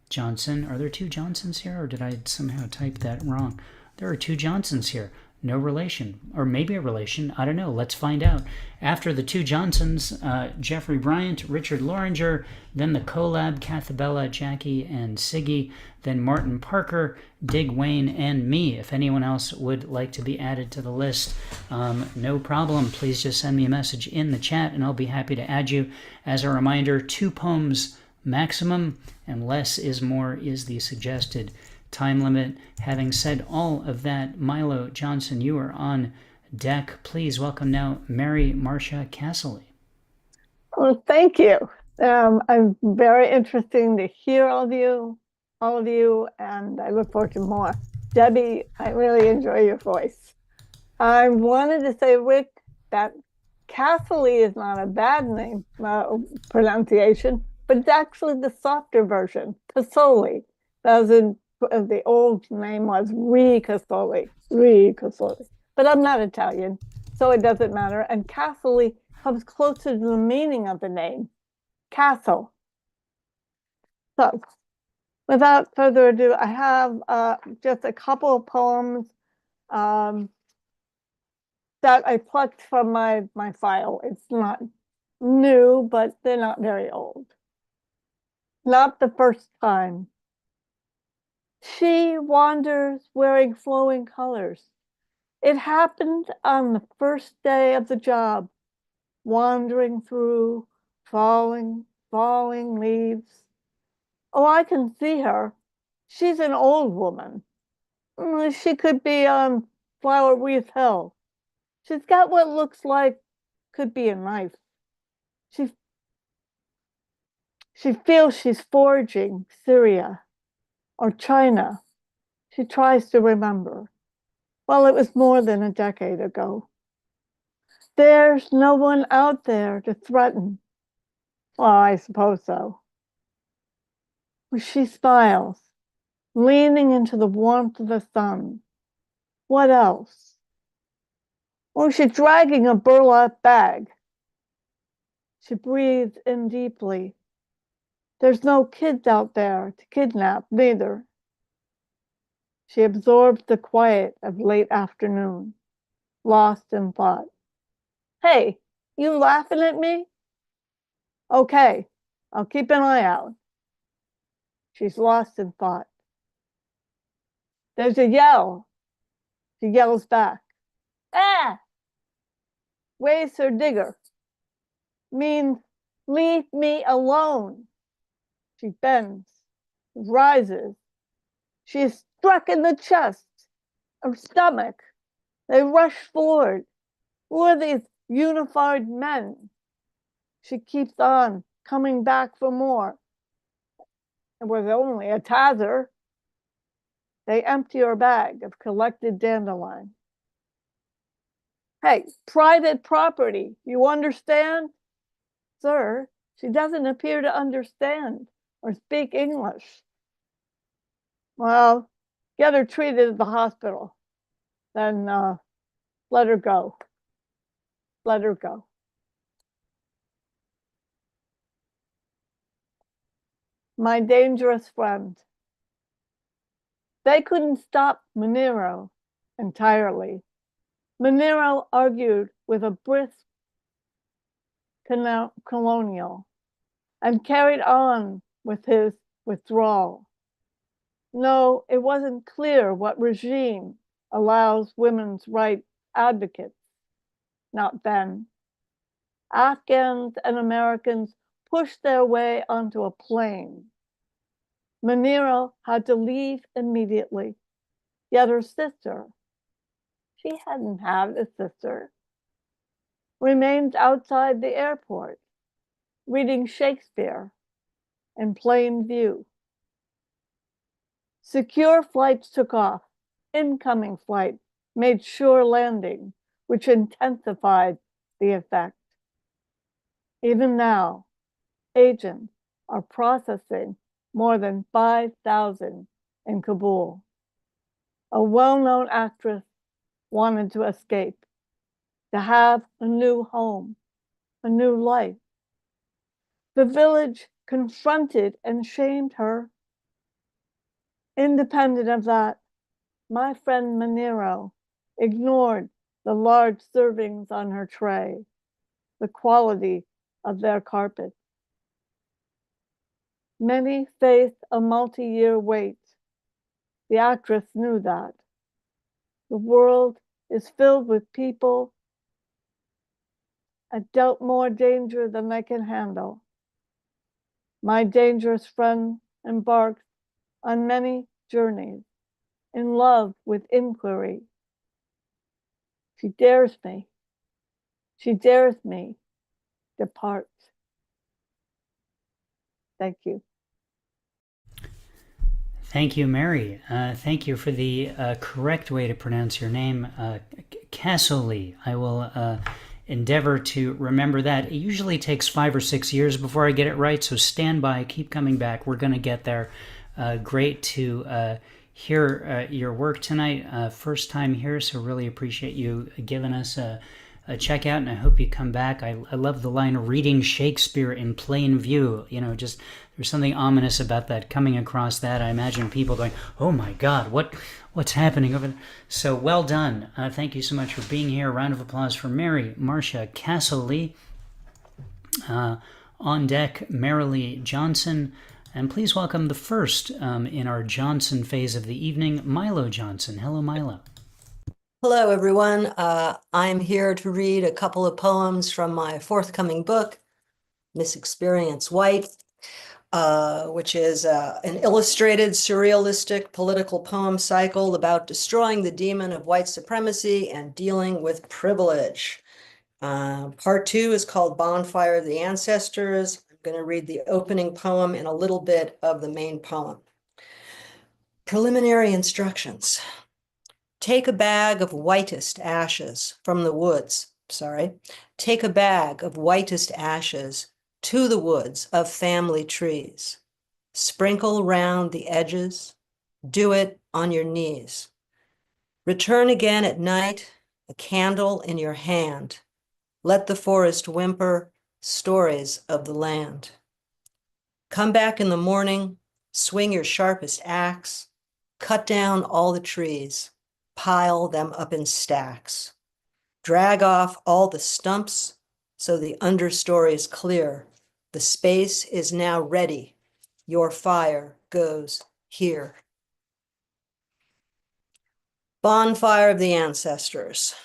Speaker 1: Johnson. Are there two Johnsons here, or did I somehow type that wrong? There are two Johnsons here. No relation, or maybe a relation. I don't know. Let's find out. After the two Johnsons, Jeffrey Bryant, Richard Loringer, then the collab, Cathabella, Jackie, and Siggy, then Martin Parker, Dig Wayne, and me. If anyone else would like to be added to the list, no problem. Please just send me a message in the chat, and I'll be happy to add you. As a reminder, 2 poems maximum, and less is more is the suggested time limit. Having said all of that, Milo Johnson, you are on deck. Please welcome now Mary Marcia Castley.
Speaker 10: Well, thank you. I'm very interesting to hear all of you, and I look forward to more. Debbie, I really enjoy your voice. I wanted to say, Rick, that Castley is not a bad name pronunciation, but it's actually the softer version, Casoli. The old name was Casoli. But I'm not Italian, so it doesn't matter. And Castley comes closer to the meaning of the name, castle. So, without further ado, I have just a couple of poems that I plucked from my file. It's not new, but they're not very old. Not the first time. She wanders wearing flowing colors. It happened on the first day of the job, wandering through falling leaves. Oh, I can see her. She's an old woman. She could be on Flower Wreath Hill. She's got what looks like could be a knife. She feels she's foraging Syria or China. She tries to remember. Well, it was more than a decade ago. There's no one out there to threaten. Well, I suppose so. She smiles, leaning into the warmth of the sun. What else? Or she's dragging a burlap bag. She breathes in deeply. There's no kids out there to kidnap, neither. She absorbs the quiet of late afternoon, lost in thought. Hey, you laughing at me? Okay, I'll keep an eye out. She's lost in thought. There's a yell. She yells back. Ah! Raise her digger. Means leave me alone. She bends, rises. She is struck in the chest, her stomach. They rush forward. Who are these unified men? She keeps on, coming back for more. It was only a tazer. They empty your bag of collected dandelion. Hey, private property, you understand? Sir, she doesn't appear to understand or speak English. Well, get her treated at the hospital. Then let her go. Let her go. My dangerous friend. They couldn't stop Manero entirely. Manero argued with a brisk colonial and carried on with his withdrawal. No, it wasn't clear what regime allows women's rights advocates. Not then. Afghans and Americans pushed their way onto a plane. Manero had to leave immediately. Yet her sister, she hadn't had a sister, remained outside the airport, reading Shakespeare in plain view. Secure flights took off. Incoming flight made sure landing, which intensified the effect. Even now, agents are processing more than 5,000 in Kabul. A well-known actress wanted to escape, to have a new home, a new life. The village confronted and shamed her. Independent of that, my friend Manero ignored the large servings on her tray, the quality of their carpet. Many faced a multi-year wait. The actress knew that. The world is filled with people that dealt more danger than they can handle. My dangerous friend embarked on many journeys, in love with inquiry. She dares me. She dares me. Depart. Thank you.
Speaker 1: Thank you, Mary. Thank you for the correct way to pronounce your name, Casoli. I will endeavor to remember that. It usually takes 5 or 6 years before I get it right, so stand by, keep coming back. We're going to get there. Great to hear your work tonight. First time here, so really appreciate you giving us a check out, and I hope you come back. I love the line, reading Shakespeare in plain view. You know, just there's something ominous about that, coming across that. I imagine people going, oh my God, what's happening over there? So well done. Thank you so much for being here. Round of applause for Mary Marcia Castle-Lee. On deck, Marilee Johnson. And please welcome the first in our Johnson phase of the evening, Milo Johnson. Hello, Milo.
Speaker 11: Hello, everyone. I'm here to read a couple of poems from my forthcoming book, Miss Experience White, which is an illustrated, surrealistic political poem cycle about destroying the demon of white supremacy and dealing with privilege. Part 2 is called Bonfire of the Ancestors. I'm going to read the opening poem and a little bit of the main poem. Preliminary instructions. Take a bag of whitest ashes from the woods. Take a bag of whitest ashes to the woods of family trees. Sprinkle round the edges. Do it on your knees. Return again at night, a candle in your hand. Let the forest whimper stories of the land. Come back in the morning, swing your sharpest axe, cut down all the trees. Pile them up in stacks. Drag off all the stumps so the understory is clear. The space is now ready. Your fire goes here. Bonfire of the Ancestors.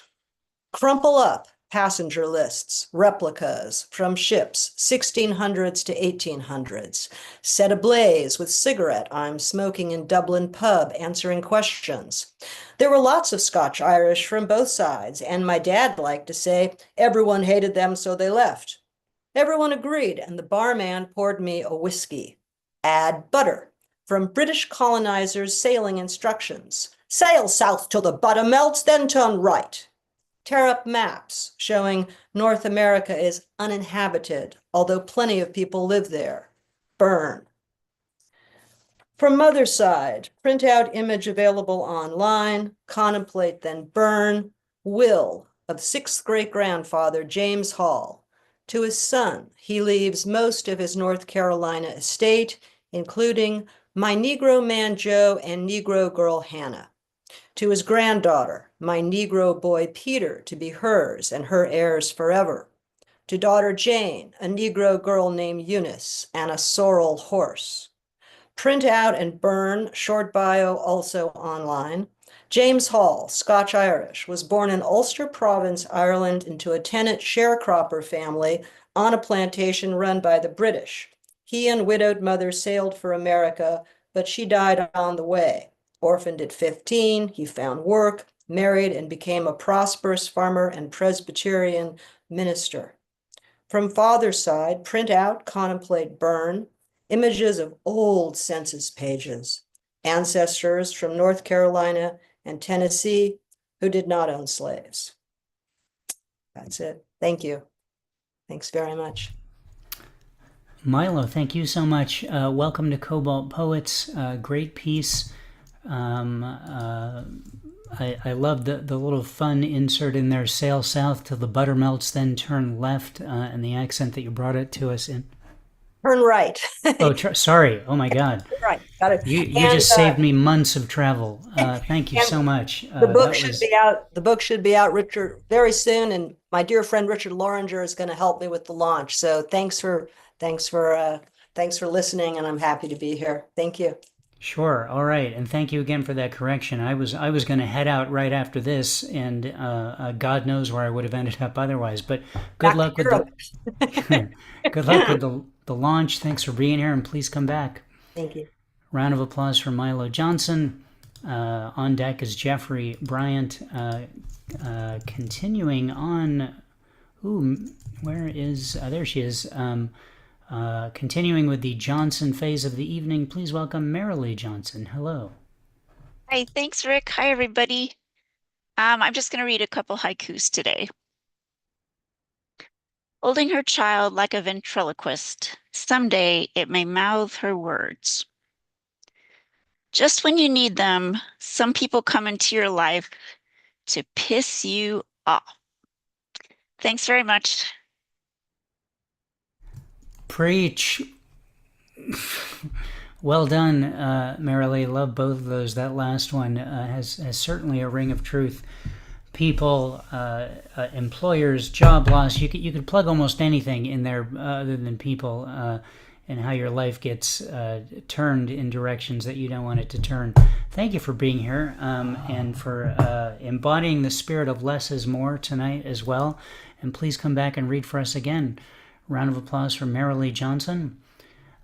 Speaker 11: Crumple up passenger lists, replicas from ships 1600s to 1800s. Set ablaze with cigarette I'm smoking in Dublin pub answering questions. There were lots of Scotch-Irish from both sides, and my dad liked to say, everyone hated them, so they left. Everyone agreed, and the barman poured me a whiskey. Add butter. From British colonizers' sailing instructions. Sail south till the butter melts, then turn right. Tear up maps showing North America is uninhabited, although plenty of people live there. Burn. From mother's side, print out image available online, contemplate, then burn. Will of sixth great-grandfather James Hall. To his son, he leaves most of his North Carolina estate, including my Negro man Joe and Negro girl Hannah. To his granddaughter, my Negro boy Peter, to be hers and her heirs forever. To daughter Jane, a Negro girl named Eunice, and a sorrel horse. Print out and burn, short bio also online. James Hall, Scotch-Irish, was born in Ulster Province, Ireland, into a tenant sharecropper family on a plantation run by the British. He and widowed mother sailed for America, but she died on the way. Orphaned at 15, he found work, married, and became a prosperous farmer and Presbyterian minister. From father's side, print out, contemplate, burn, images of old census pages, ancestors from North Carolina and Tennessee who did not own slaves. That's it. Thank you. Thanks very much.
Speaker 1: Milo, thank you so much. Welcome to Cobalt Poets. Great piece. I love the little fun insert in there, sail south till the butter melts, then turn left, and the accent that you brought it to us in.
Speaker 11: Turn right.
Speaker 1: Oh, sorry. Oh my God.
Speaker 11: Right. Got it.
Speaker 1: You just saved me months of travel. Thank you so much.
Speaker 11: The book should be out. The book should be out, Richard, very soon. And my dear friend Richard Loringer is going to help me with the launch. So thanks for listening, and I'm happy to be here. Thank you.
Speaker 1: Sure. All right. And thank you again for that correction. I was going to head out right after this, and God knows where I would have ended up otherwise. But good luck with good luck with the launch. Thanks for being here, and please come back.
Speaker 11: Thank you.
Speaker 1: Round of applause for Milo Johnson. On deck is Jeffrey Bryant. Continuing on. Where is? There she is. Continuing with the Johnson phase of the evening, please welcome Marilee Johnson. Hello.
Speaker 12: Hi, thanks, Rick. Hi, everybody. I'm just going to read a couple haikus today. Holding her child like a ventriloquist, someday it may mouth her words. Just when you need them, some people come into your life to piss you off. Thanks very much.
Speaker 1: Preach. Well done, Marilee. Love both of those. That last one has certainly a ring of truth. People, employers, job loss. You could plug almost anything in there other than people, and how your life gets turned in directions that you don't want it to turn. Thank you for being here, and for embodying the spirit of less is more tonight as well. And please come back and read for us again. Round of applause for Marilee Johnson.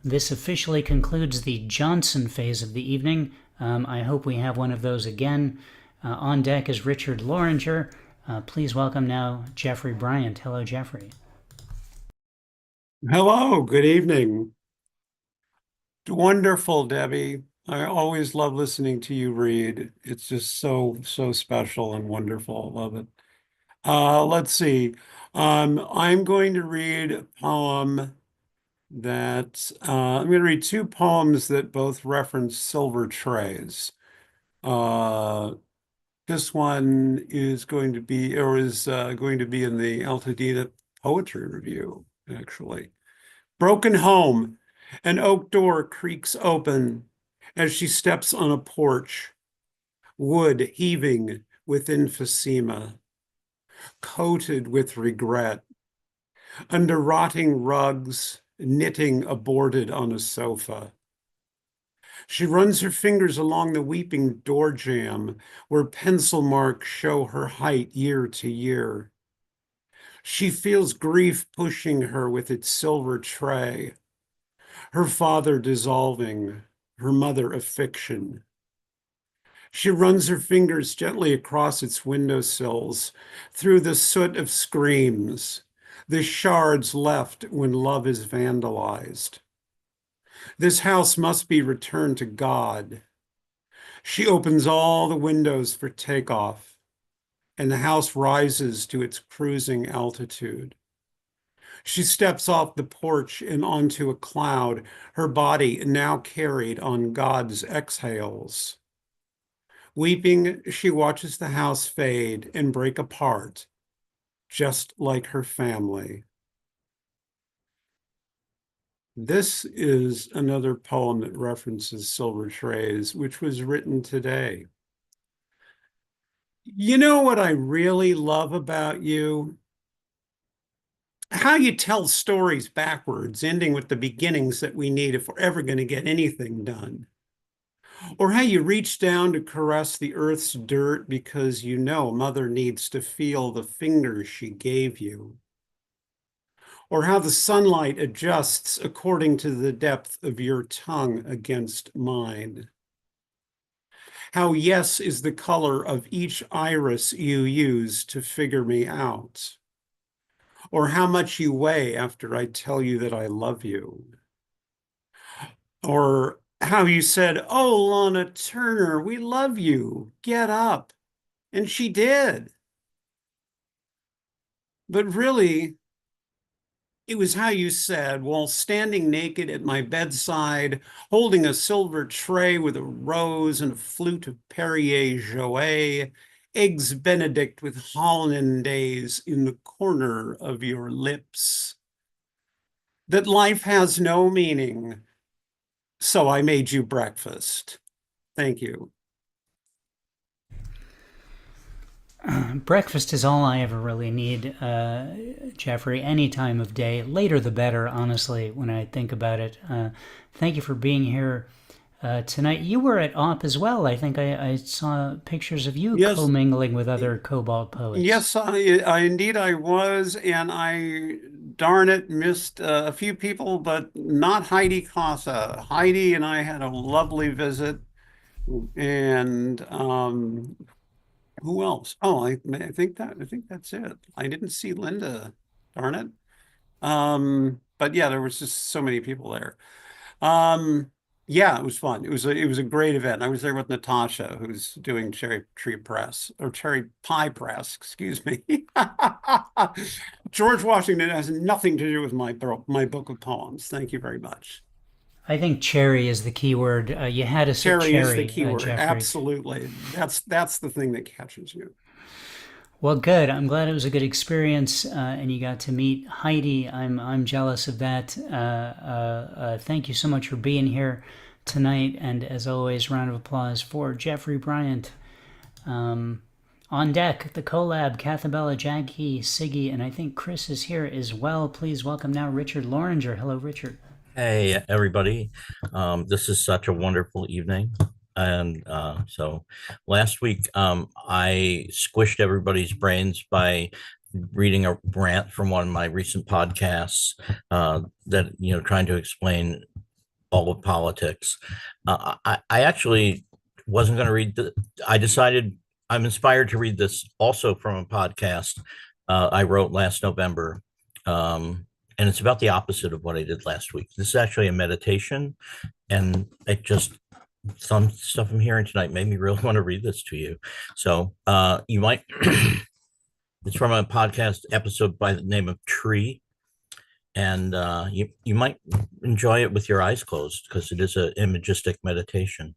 Speaker 1: This officially concludes the Johnson phase of the evening. I hope we have one of those again. On deck is Richard Loringer. Please welcome now Jeffrey Bryant. Hello, Jeffrey.
Speaker 13: Hello, good evening. Wonderful, Debbie. I always love listening to you read. It's just so special and wonderful. I love it. Let's see. I'm going to read a poem that I'm going to read two poems that both reference silver trays. This one is going to be, or is going to be in the Altadena Poetry Review, actually. Broken home, an oak door creaks open as she steps on a porch, wood heaving with emphysema, coated with regret. Under rotting rugs, knitting aborted on a sofa. She runs her fingers along the weeping door jamb where pencil marks show her height year to year. She feels grief pushing her with its silver tray. Her father dissolving, her mother a fiction. She runs her fingers gently across its windowsills, through the soot of screams, the shards left when love is vandalized. This house must be returned to God. She opens all the windows for takeoff, and the house rises to its cruising altitude. She steps off the porch and onto a cloud, her body now carried on God's exhales. Weeping, she watches the house fade and break apart, just like her family. This is another poem that references silver trays, which was written today. You know what I really love about you? How you tell stories backwards, ending with the beginnings that we need if we're ever going to get anything done. Or how you reach down to caress the earth's dirt because you know Mother needs to feel the fingers she gave you. Or how the sunlight adjusts according to the depth of your tongue against mine. How yes is the color of each iris you use to figure me out. Or how much you weigh after I tell you that I love you. Or how you said, "Oh, Lana Turner, we love you. Get up." And she did. But really, it was how you said, while standing naked at my bedside, holding a silver tray with a rose and a flute of Perrier Jouet, eggs Benedict with hollandaise in the corner of your lips, that life has no meaning, so I made you breakfast. Thank you.
Speaker 1: Breakfast is all I ever really need, Jeffrey, any time of day. Later the better, honestly, when I think about it. Thank you for being here tonight. You were at OP as well. I think I saw pictures of you commingling with other Cobalt poets.
Speaker 13: Yes, I indeed I was, and I, darn it, missed a few people, but not Heidi Casa. Heidi and I had a lovely visit, and who else? Oh, I think that's it. I didn't see Linda, darn it. But yeah, there was just so many people there. Yeah, it was fun. It was a great event. I was there with Natasha, who's doing Cherry Pie Press, excuse me. George Washington has nothing to do with my book of poems. Thank you very much.
Speaker 1: I think cherry is the key word. You had us at cherry
Speaker 13: is the key word.
Speaker 1: Jeffrey.
Speaker 13: Absolutely. That's the thing that catches you.
Speaker 1: Well, good. I'm glad it was a good experience, and you got to meet Heidi. I'm jealous of that. Thank you so much for being here tonight, and as always, round of applause for Jeffrey Bryant. On deck, the collab, Cathabella, Jackie, Siggy, and I think Chris is here as well. Please welcome now Richard Loringer. Hello, Richard.
Speaker 14: Hey, everybody. This is such a wonderful evening. And so last week, I squished everybody's brains by reading a rant from one of my recent podcasts that, trying to explain all of politics. I actually wasn't going to read I decided I'm inspired to read this also from a podcast I wrote last November. And it's about the opposite of what I did last week. This is actually a meditation, and it just, some stuff I'm hearing tonight made me really want to read this to you. So you might, it's from a podcast episode by the name of Tree. And you might enjoy it with your eyes closed because it is an imagistic meditation.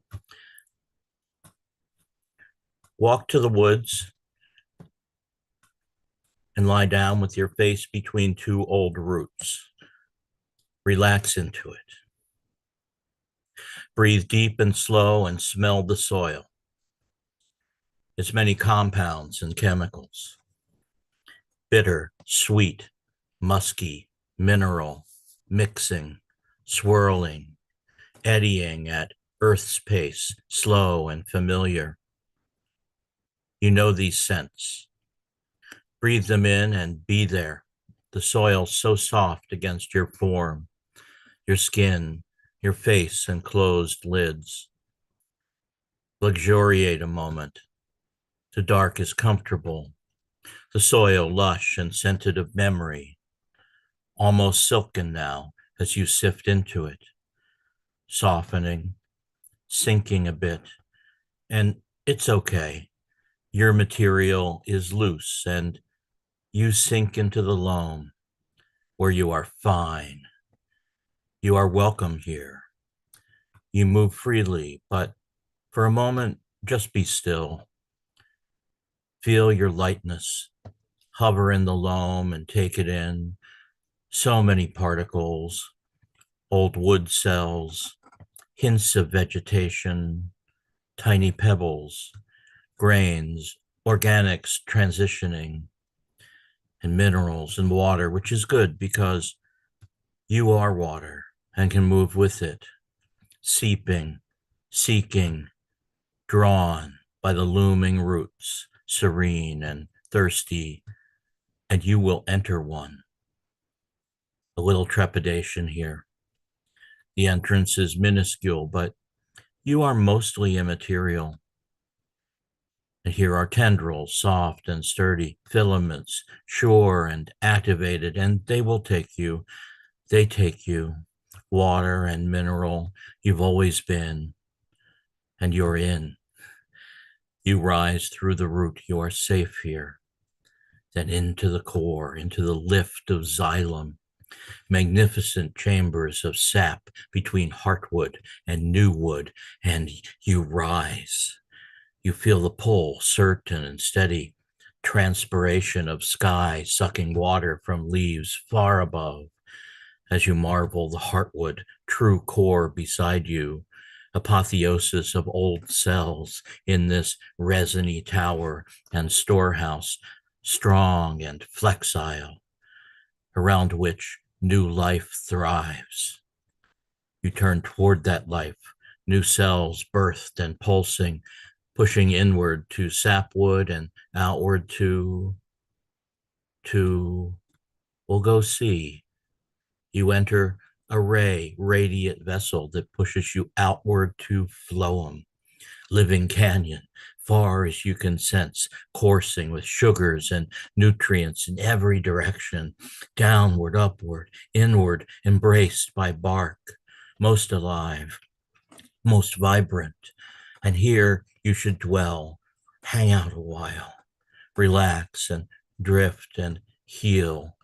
Speaker 14: Walk to the woods and lie down with your face between two old roots. Relax into it. Breathe deep and slow and smell the soil. Its many compounds and chemicals. Bitter, sweet, musky, mineral, mixing, swirling, eddying at earth's pace, slow and familiar. You know these scents. Breathe them in and be there. The soil so soft against your form, your skin, your face and closed lids. Luxuriate a moment. The dark is comfortable. The soil lush and scented of memory, almost silken now as you sift into it, softening, sinking a bit. And it's okay. Your material is loose and you sink into the loam where you are fine. You are welcome here. You move freely, but for a moment, just be still. Feel your lightness. Hover in the loam and take it in. So many particles, old wood cells, hints of vegetation, tiny pebbles, grains, organics transitioning, and minerals and water, which is good because you are water and can move with it, seeping, seeking, drawn by the looming roots, serene and thirsty, and you will enter one. A little trepidation here. The entrance is minuscule, but you are mostly immaterial. And here are tendrils, soft and sturdy, filaments, sure and activated, and they will take you. They take you. Water and mineral, you've always been, and you're in. You rise through the root, you are safe here. Then into the core, into the lift of xylem, magnificent chambers of sap between heartwood and new wood, and you rise. You feel the pull, certain and steady, transpiration of sky sucking water from leaves far above, as you marvel the heartwood, true core beside you, apotheosis of old cells in this resiny tower and storehouse, strong and flexile, around which new life thrives. You turn toward that life, new cells birthed and pulsing, pushing inward to sapwood and outward to, we'll go see. You enter a radiant vessel that pushes you outward to phloem, living canyon, far as you can sense, coursing with sugars and nutrients in every direction, downward, upward, inward, embraced by bark, most alive, most vibrant. And here you should dwell, hang out a while, relax and drift and heal,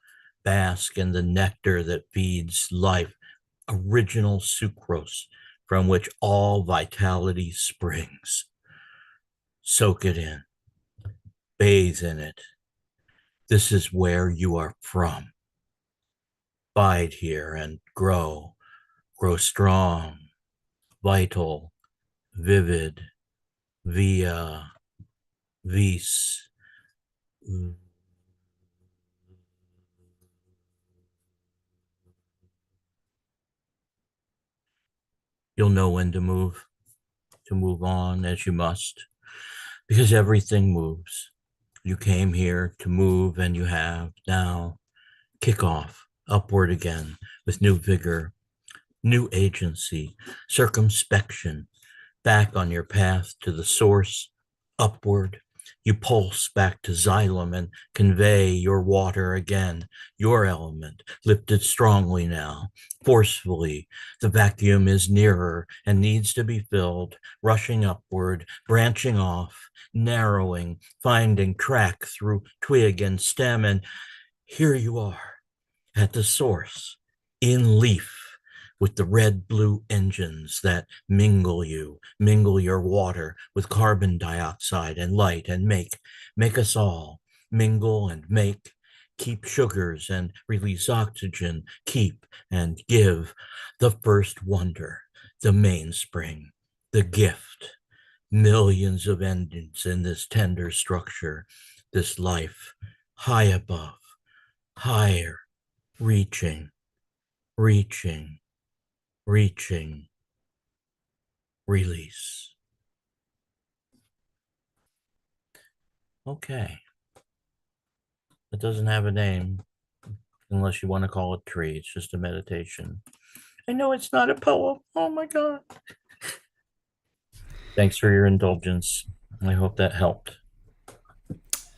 Speaker 14: bask in the nectar that feeds life, original sucrose from which all vitality springs. Soak it in, bathe in it. This is where you are from. Bide here and grow strong, vital, vivid, via, vis. You'll know when to move on as you must, because everything moves. You came here to move and you have. Now kick off upward again with new vigor, new agency, circumspection, back on your path to the source, upward. You pulse back to xylem and convey your water again, your element, lifted strongly now, forcefully. The vacuum is nearer and needs to be filled, rushing upward, branching off, narrowing, finding track through twig and stem. And here you are at the source, in leaf, with the red-blue engines that mingle your water with carbon dioxide and light and make us all mingle and make, keep sugars and release oxygen, keep and give the first wonder, the mainspring, the gift, millions of endings in this tender structure, this life, high above, higher, reaching, release. Okay. It doesn't have a name unless you want to call it tree. It's just a meditation. I know it's not a poem. Oh my God. Thanks for your indulgence. I hope that helped.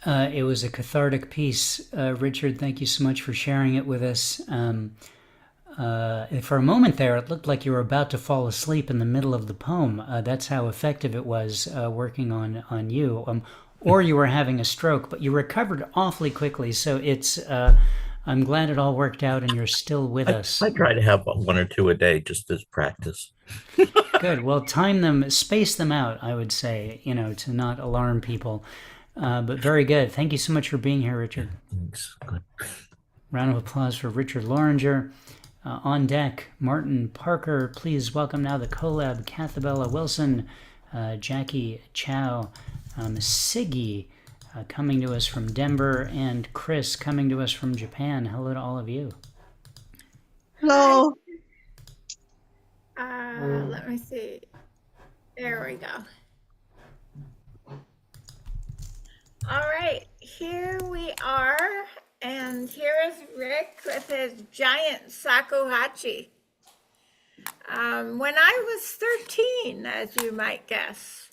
Speaker 1: It was a cathartic piece. Richard, thank you so much for sharing it with us. For a moment there, it looked like you were about to fall asleep in the middle of the poem. That's how effective it was working on you. Or you were having a stroke, but you recovered awfully quickly. So it's I'm glad it all worked out and you're still with us.
Speaker 14: I try to have one or two a day just as practice.
Speaker 1: Good. Well, time them, space them out, I would say, to not alarm people. But very good. Thank you so much for being here, Richard.
Speaker 14: Thanks. Good.
Speaker 1: Round of applause for Richard Loringer. On deck, Martin Parker. Please welcome now the collab, Cathabella Wilson, Jackie Chow, Siggy coming to us from Denver, and Chris coming to us from Japan. Hello to all of you.
Speaker 2: Hello. Let me see. There we go. All right, here we are. And here is Rick with his giant shakuhachi. When I was 13, as you might guess.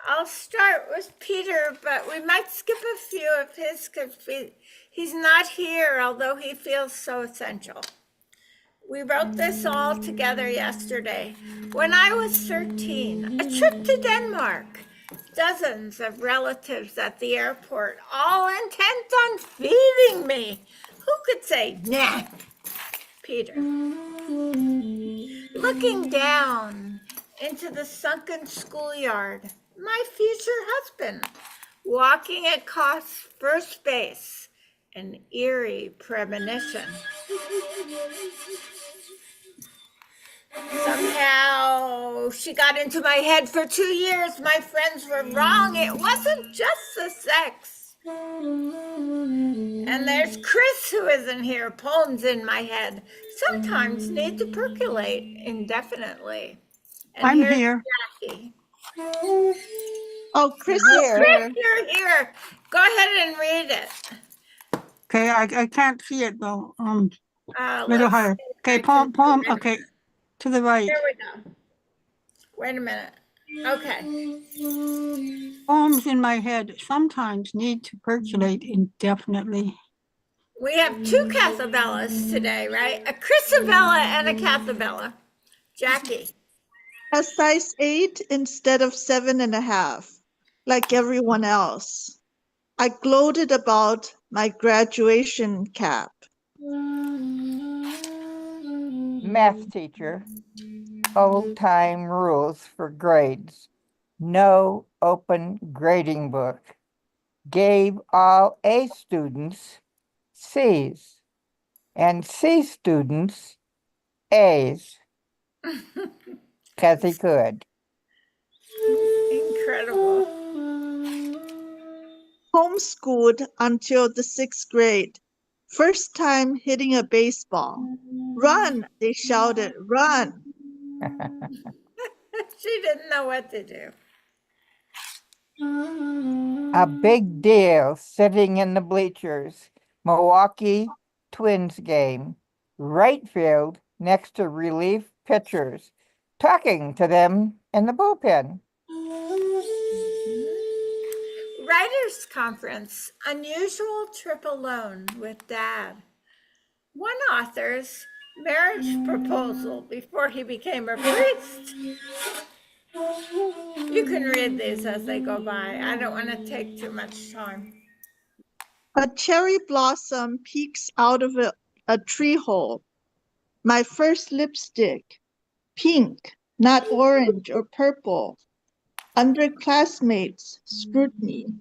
Speaker 2: I'll start with Peter, but we might skip a few of his because he's not here, although he feels so essential. We wrote this all together yesterday. When I was 13, a trip to Denmark. Dozens of relatives at the airport, all intent on feeding me. Who could say, nah? Peter. Looking down into the sunken schoolyard, my future husband, walking across first base, an eerie premonition. Somehow she got into my head for 2 years. My friends were wrong. It wasn't just the sex. And there's Chris, who isn't here. Poems in my head sometimes need to percolate indefinitely. And
Speaker 15: I'm here.
Speaker 2: Jackie.
Speaker 15: Oh, Chris
Speaker 2: Oh,
Speaker 15: is
Speaker 2: Chris,
Speaker 15: here.
Speaker 2: you're here. Go ahead and read it.
Speaker 15: Okay, I can't see it though. Little
Speaker 2: Let's
Speaker 15: higher.
Speaker 2: see.
Speaker 15: Okay,
Speaker 2: I can
Speaker 15: poem.
Speaker 2: zoom in.
Speaker 15: Okay, to the right.
Speaker 2: Here we go. Wait a minute. Okay.
Speaker 15: Poems in my head sometimes need to percolate indefinitely.
Speaker 2: We have two Cathabellas today, right? A Chrisabella and a Cathabella. Jackie.
Speaker 16: A size 8 instead of 7.5, like everyone else. I gloated about my graduation cap.
Speaker 17: Math teacher, old-time rules for grades. No open grading book. Gave all A students C's and C students A's because he could.
Speaker 2: Incredible.
Speaker 16: Homeschooled until the 6th grade. First time hitting a baseball. Run, they shouted, run.
Speaker 2: She didn't know what to do.
Speaker 17: A big deal sitting in the bleachers. Milwaukee Twins game. Right field next to relief pitchers. Talking to them in the bullpen.
Speaker 2: Writers' conference. Unusual trip alone with Dad. One author's marriage proposal before he became a priest. You can read these as they go by. I don't want to take too much time.
Speaker 16: A cherry blossom peeks out of a tree hole. My first lipstick. Pink, not orange or purple. Under classmates' scrutiny.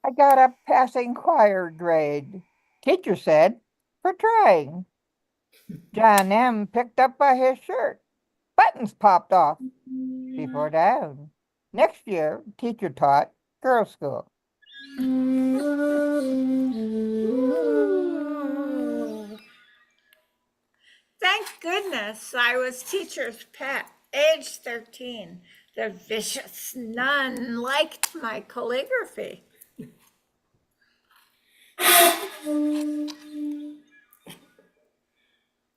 Speaker 17: I got a passing choir grade. Teacher said, for trying. John M. picked up by his shirt. Buttons popped off. Before down. Next year, teacher taught girls' school.
Speaker 2: Thank goodness I was teacher's pet, age 13. The vicious nun liked my calligraphy.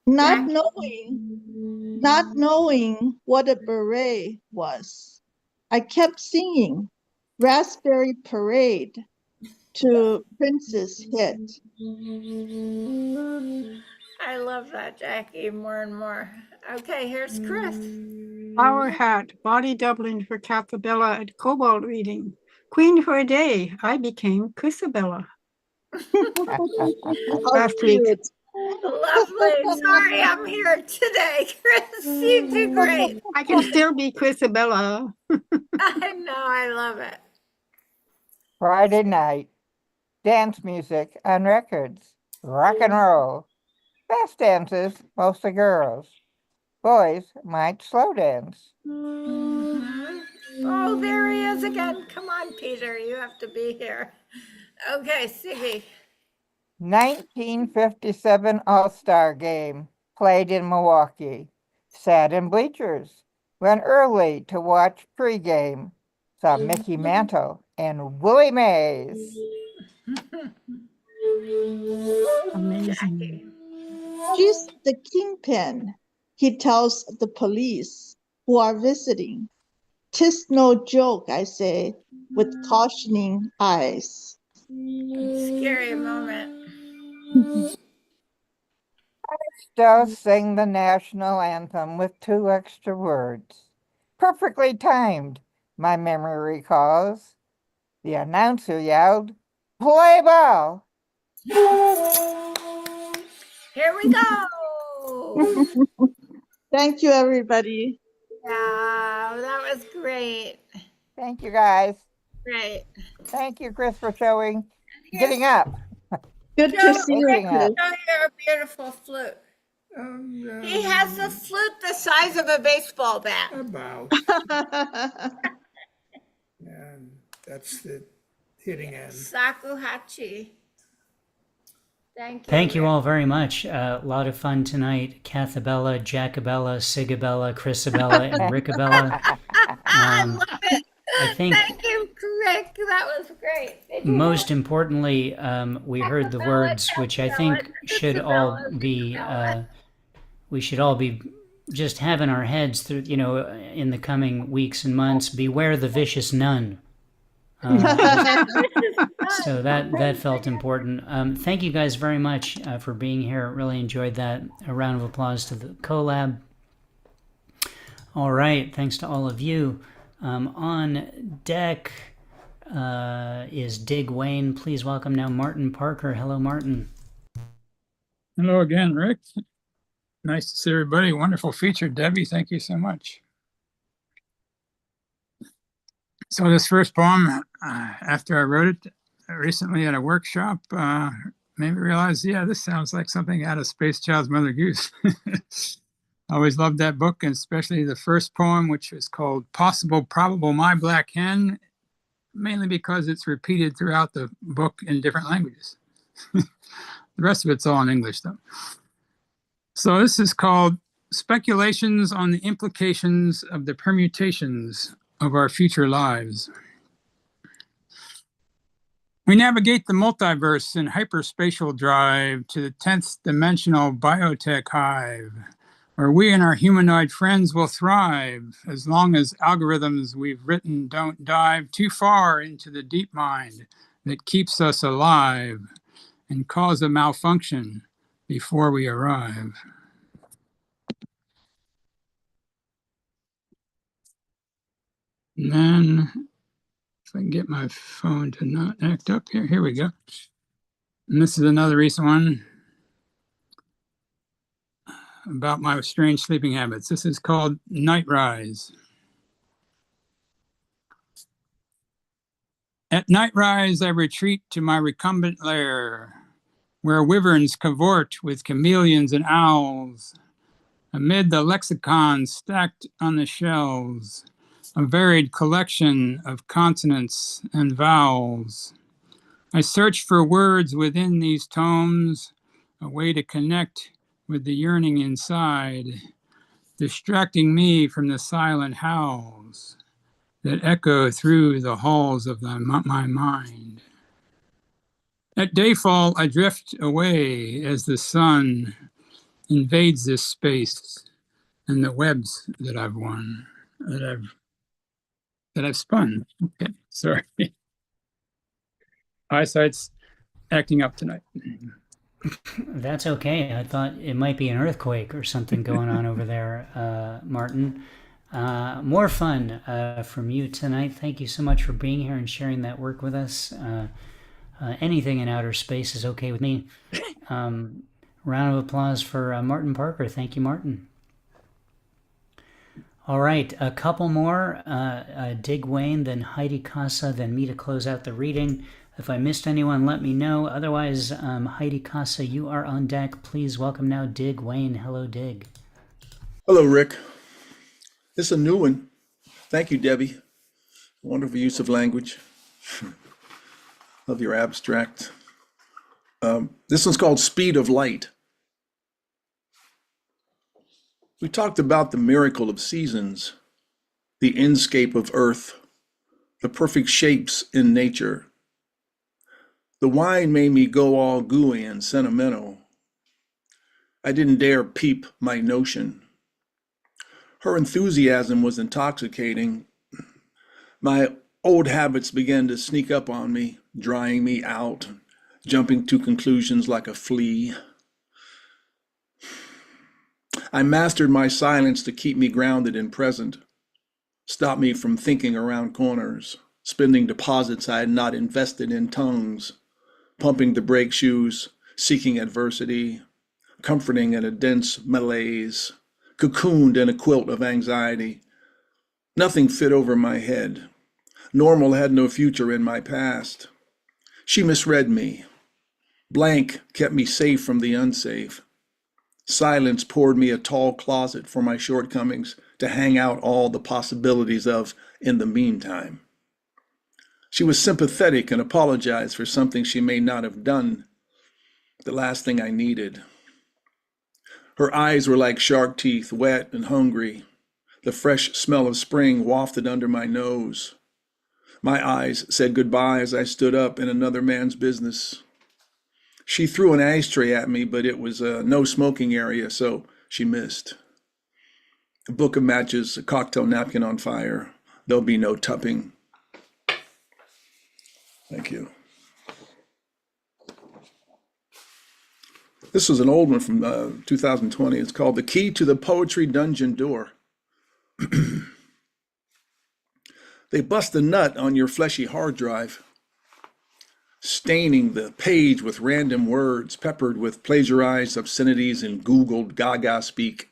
Speaker 16: Not knowing what a beret was. I kept singing Raspberry Parade to Prince's hit.
Speaker 2: I love that, Jackie, more and more. Okay, here's Chris.
Speaker 15: Flower hat, body doubling for Capabella at Cobalt reading. Queen for a day, I became Chrisabella.
Speaker 16: How
Speaker 15: Last week.
Speaker 16: cute.
Speaker 2: Lovely. Sorry I'm here today, Chris. You do great.
Speaker 15: I can still be Chrisabella.
Speaker 2: I know, I love it.
Speaker 17: Friday night, dance music on records, rock and roll. Fast dances, mostly girls. Boys might slow dance.
Speaker 2: Oh, there he is again. Come on, Peter. You have to be here. Okay, Siggy.
Speaker 17: 1957 All-Star Game played in Milwaukee. Sat in bleachers. Went early to watch pregame. Saw Mickey Mantle and Willie Mays.
Speaker 15: Amazing.
Speaker 16: She's the kingpin, he tells the police who are visiting. 'Tis no joke, I say, with cautioning eyes.
Speaker 2: Scary moment.
Speaker 17: Still sing the national anthem with 2 extra words. Perfectly timed, my memory recalls. The announcer yelled, "Play ball!"
Speaker 2: Here we go.
Speaker 16: Thank you, everybody.
Speaker 2: Yeah, that was great.
Speaker 17: Thank you, guys.
Speaker 2: Great.
Speaker 17: Thank you, Chris, for getting up.
Speaker 16: Good to see you,
Speaker 17: Waking up.
Speaker 2: Show your beautiful flute. He has a flute the size of a baseball bat.
Speaker 18: About. And that's the hitting end.
Speaker 2: Sakuhachi. Thank you.
Speaker 1: Thank you all very much. A lot of fun tonight. Cathabella, Jackabella, Sigabella, Chrisabella, and Rickabella.
Speaker 2: I love it.
Speaker 1: I think
Speaker 2: Thank you, Rick. That was great.
Speaker 1: most importantly, we heard the words, which I think should all be, we should all be just having our heads through, in the coming weeks and months. Beware the vicious nun. So that felt important. Thank you guys very much for being here. Really enjoyed that. A round of applause to the collab. All right, thanks to all of you. On deck is Dig Wayne. Please welcome now Martin Parker. Hello, Martin.
Speaker 3: Hello again, Rick. Nice to see everybody. Wonderful feature, Debbie. Thank you so much. So this first poem, after I wrote it recently at a workshop, made me realize, yeah, this sounds like something out of Space Child's Mother Goose. I always loved that book, and especially the first poem, which is called Possible, Probable, My Black Hen, mainly because it's repeated throughout the book in different languages. The rest of it's all in English, though. So this is called Speculations on the Implications of the Permutations of Our Future Lives. We navigate the multiverse in hyperspatial drive to the 10th dimensional biotech hive, where we and our humanoid friends will thrive as long as algorithms we've written don't dive too far into the deep mind that keeps us alive and cause a malfunction before we arrive. And then, if I can get my phone to not act up here we go. And this is another recent one about my strange sleeping habits. This is called Night Rise. At night rise, I retreat to my recumbent lair, where wyverns cavort with chameleons and owls, amid the lexicon stacked on the shelves, a varied collection of consonants and vowels. I search for words within these tomes, a way to connect with the yearning inside, distracting me from the silent howls that echo through the halls of my mind. At dayfall, I drift away as the sun invades this space and the webs that I've won, that I've that I've spun. Okay, sorry. Eyesight's acting up tonight.
Speaker 1: That's okay. I thought it might be an earthquake or something going on over there, Martin. More fun from you tonight. Thank you so much for being here and sharing that work with us. Anything in outer space is okay with me. Round of applause for Martin Parker. Thank you, Martin. All right, a couple more. Dig Wayne, then Heidi Casa, then me to close out the reading. If I missed anyone, let me know. Otherwise, Heidi Casa, you are on deck. Please welcome now Dig Wayne. Hello, Dig.
Speaker 19: Hello, Rick. This is a new one. Thank you, Debbie. Wonderful use of language. Love your abstract. This one's called Speed of Light. We talked about the miracle of seasons, the inscape of earth, the perfect shapes in nature. The wine made me go all gooey and sentimental. I didn't dare peep my notion. Her enthusiasm was intoxicating. My old habits began to sneak up on me, drying me out, jumping to conclusions like a flea. I mastered my silence to keep me grounded and present, stop me from thinking around corners, spending deposits I had not invested in tongues, pumping the brake shoes, seeking adversity, comforting in a dense malaise, cocooned in a quilt of anxiety. Nothing fit over my head. Normal had no future in my past. She misread me. Blank kept me safe from the unsafe. Silence poured me a tall closet for my shortcomings to hang out all the possibilities of in the meantime. She was sympathetic and apologized for something she may not have done, the last thing I needed. Her eyes were like shark teeth, wet and hungry. The fresh smell of spring wafted under my nose. My eyes said goodbye as I stood up in another man's business. She threw an ashtray at me, but it was a no smoking area, so she missed. A book of matches, a cocktail napkin on fire. There'll be no tupping. Thank you. This was an old one from 2020. It's called The Key to the Poetry Dungeon Door. They bust a nut on your fleshy hard drive, staining the page with random words, peppered with plagiarized obscenities and Googled Gaga speak.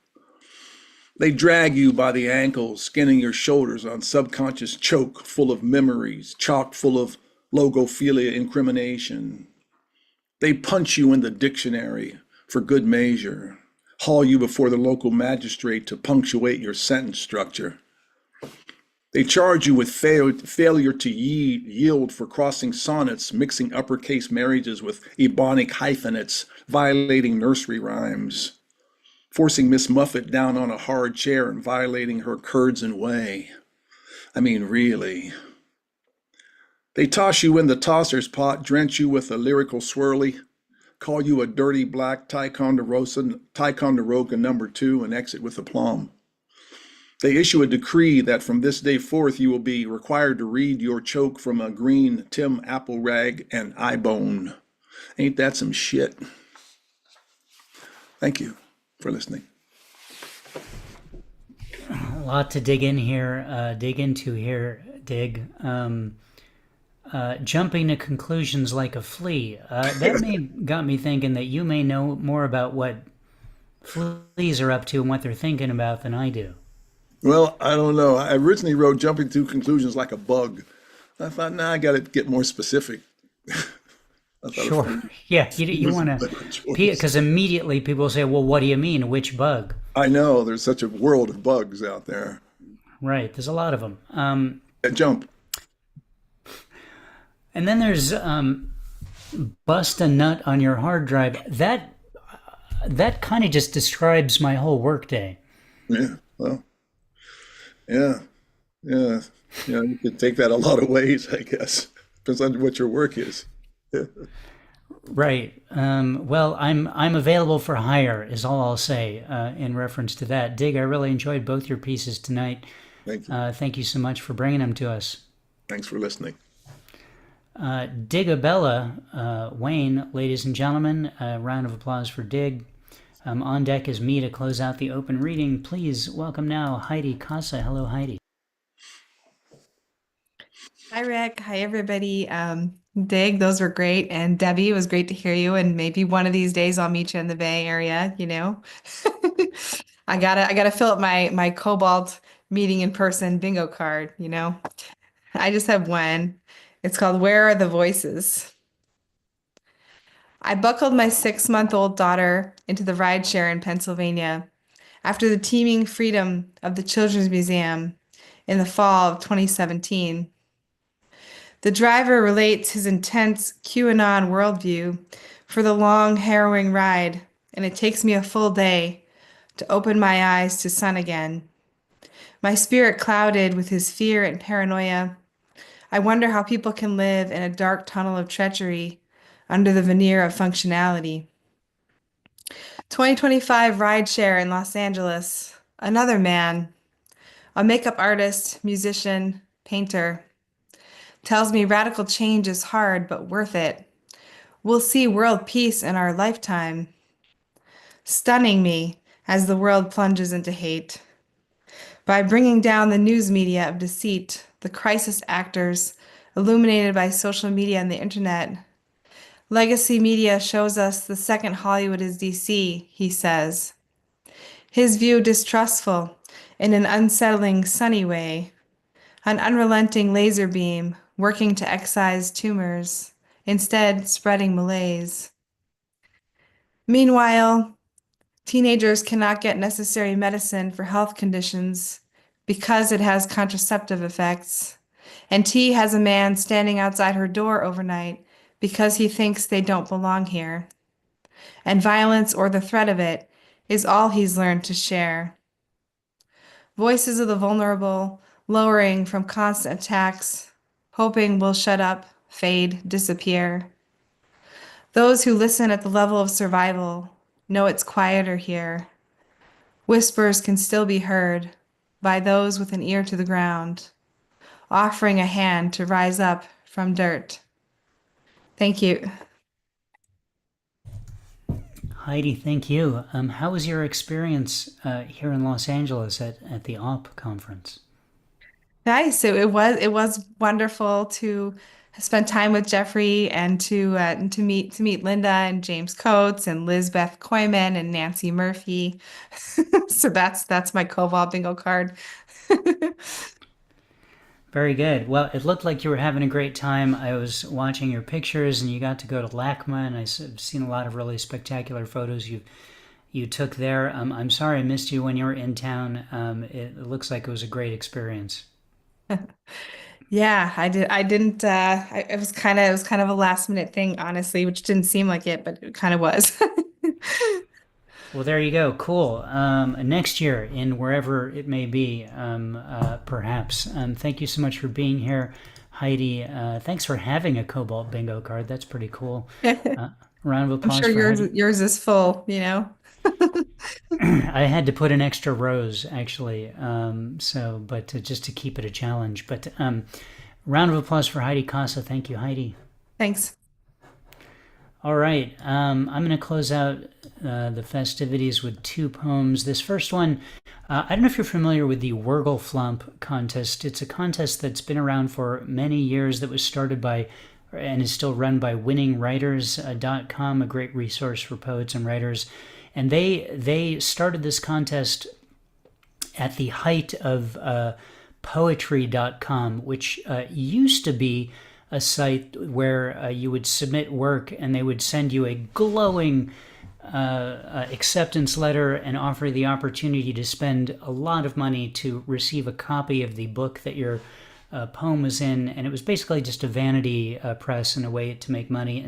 Speaker 19: They drag you by the ankles, skinning your shoulders on subconscious choke full of memories, chock full of logophilia incrimination. They punch you in the dictionary for good measure, haul you before the local magistrate to punctuate your sentence structure. They charge you with failure to yield for crossing sonnets, mixing uppercase marriages with ebonic hyphenates, violating nursery rhymes, forcing Miss Muffet down on a hard chair and violating her curds and whey. I mean, really. They toss you in the tosser's pot, drench you with a lyrical swirly, call you a dirty black Ticonderoga #2, and exit with aplomb. They issue a decree that from this day forth you will be required to read your choke from a green Tim Apple rag and eye bone. Ain't that some shit? Thank you for listening.
Speaker 1: A lot to dig into here, Dig. Jumping to conclusions like a flea. That got me thinking that you may know more about what fleas are up to and what they're thinking about than I do.
Speaker 19: Well, I don't know. I originally wrote jumping to conclusions like a bug. I thought, I got to get more specific.
Speaker 1: Sure. Yeah, you want to, because immediately people say, well, what do you mean? Which bug?
Speaker 19: I know. There's such a world of bugs out there.
Speaker 1: Right. There's a lot of them.
Speaker 19: Jump.
Speaker 1: And then there's bust a nut on your hard drive. That kind of just describes my whole workday.
Speaker 19: Yeah. Well. Yeah. You could take that a lot of ways, I guess. Depends on what your work is. Yeah.
Speaker 1: Right. Well, I'm available for hire is all I'll say in reference to that. Dig, I really enjoyed both your pieces tonight.
Speaker 19: Thank you.
Speaker 1: Thank you so much for bringing them to us.
Speaker 19: Thanks for listening.
Speaker 1: Digabella, Wayne, ladies and gentlemen, a round of applause for Dig. On deck is me to close out the open reading. Please welcome now Heidi Casa. Hello, Heidi.
Speaker 20: Hi, Rick. Hi, everybody. Dig, those were great. And Debbie, it was great to hear you. And maybe one of these days I'll meet you in the Bay Area, you know. I gotta fill up my Cobalt meeting in person bingo card, you know. I just have one. It's called Where Are the Voices? I buckled my 6-month-old daughter into the rideshare in Pennsylvania after the teeming freedom of the Children's Museum in the fall of 2017. The driver relates his intense QAnon worldview for the long, harrowing ride, and it takes me a full day to open my eyes to sun again. My spirit clouded with his fear and paranoia. I wonder how people can live in a dark tunnel of treachery under the veneer of functionality. 2025 rideshare in Los Angeles. Another man, a makeup artist, musician, painter, tells me radical change is hard but worth it. We'll see world peace in our lifetime. Stunning me as the world plunges into hate. By bringing down the news media of deceit, the crisis actors illuminated by social media and the internet. Legacy media shows us the second Hollywood is DC, he says. His view distrustful in an unsettling sunny way. An unrelenting laser beam working to excise tumors, instead spreading malaise. Meanwhile, teenagers cannot get necessary medicine for health conditions because it has contraceptive effects. And T has a man standing outside her door overnight because he thinks they don't belong here. And violence or the threat of it is all he's learned to share. Voices of the vulnerable lowering from constant attacks, hoping we'll shut up, fade, disappear. Those who listen at the level of survival know it's quieter here. Whispers can still be heard by those with an ear to the ground, offering a hand to rise up from dirt. Thank you.
Speaker 1: Heidi, thank you. How was your experience here in Los Angeles at the OP conference?
Speaker 20: Nice. So it was wonderful to spend time with Jeffrey and to meet Linda and James Coates and Lizbeth Koyman and Nancy Murphy. So that's my Cobalt bingo card.
Speaker 1: Very good. Well, it looked like you were having a great time. I was watching your pictures, and you got to go to LACMA, and I've seen a lot of really spectacular photos you took there. I'm sorry I missed you when you were in town. It looks like it was a great experience.
Speaker 20: Yeah, I didn't. It was kind of a last minute thing, honestly, which didn't seem like it, but it kind of was.
Speaker 1: Well, there you go. Cool. Next year, in wherever it may be, perhaps. Thank you so much for being here, Heidi. Thanks for having a Cobalt bingo card. That's pretty cool. Round of applause.
Speaker 20: I'm sure
Speaker 1: for
Speaker 20: yours is full, you know.
Speaker 1: I had to put an extra rose, actually, but just to keep it a challenge. But round of applause for Heidi Casa. Thank you, Heidi.
Speaker 20: Thanks.
Speaker 1: All right, I'm going to close out the festivities with 2 poems. This first one, I don't know if you're familiar with the Wurgelflump contest. It's a contest that's been around for many years, that was started by and is still run by winningwriters.com, a great resource for poets and writers. And they started this contest at the height of poetry.com, which used to be a site where you would submit work and they would send you a glowing acceptance letter and offer the opportunity to spend a lot of money to receive a copy of the book that your poem was in. And it was basically just a vanity press and a way to make money.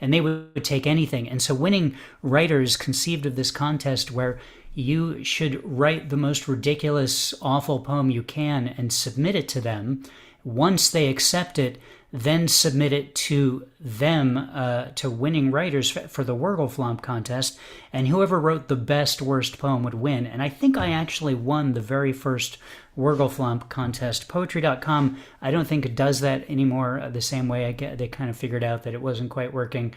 Speaker 1: And they would take anything. And so Winning Writers conceived of this contest where you should write the most ridiculous, awful poem you can and submit it to them. Once they accept it, then submit it to them, to winning writers for the Wurgelflamp contest, and whoever wrote the best worst poem would win. And I think I actually won the very first Wurgelflamp contest. Poetry.com, I don't think it does that anymore the same way. They kind of figured out that it wasn't quite working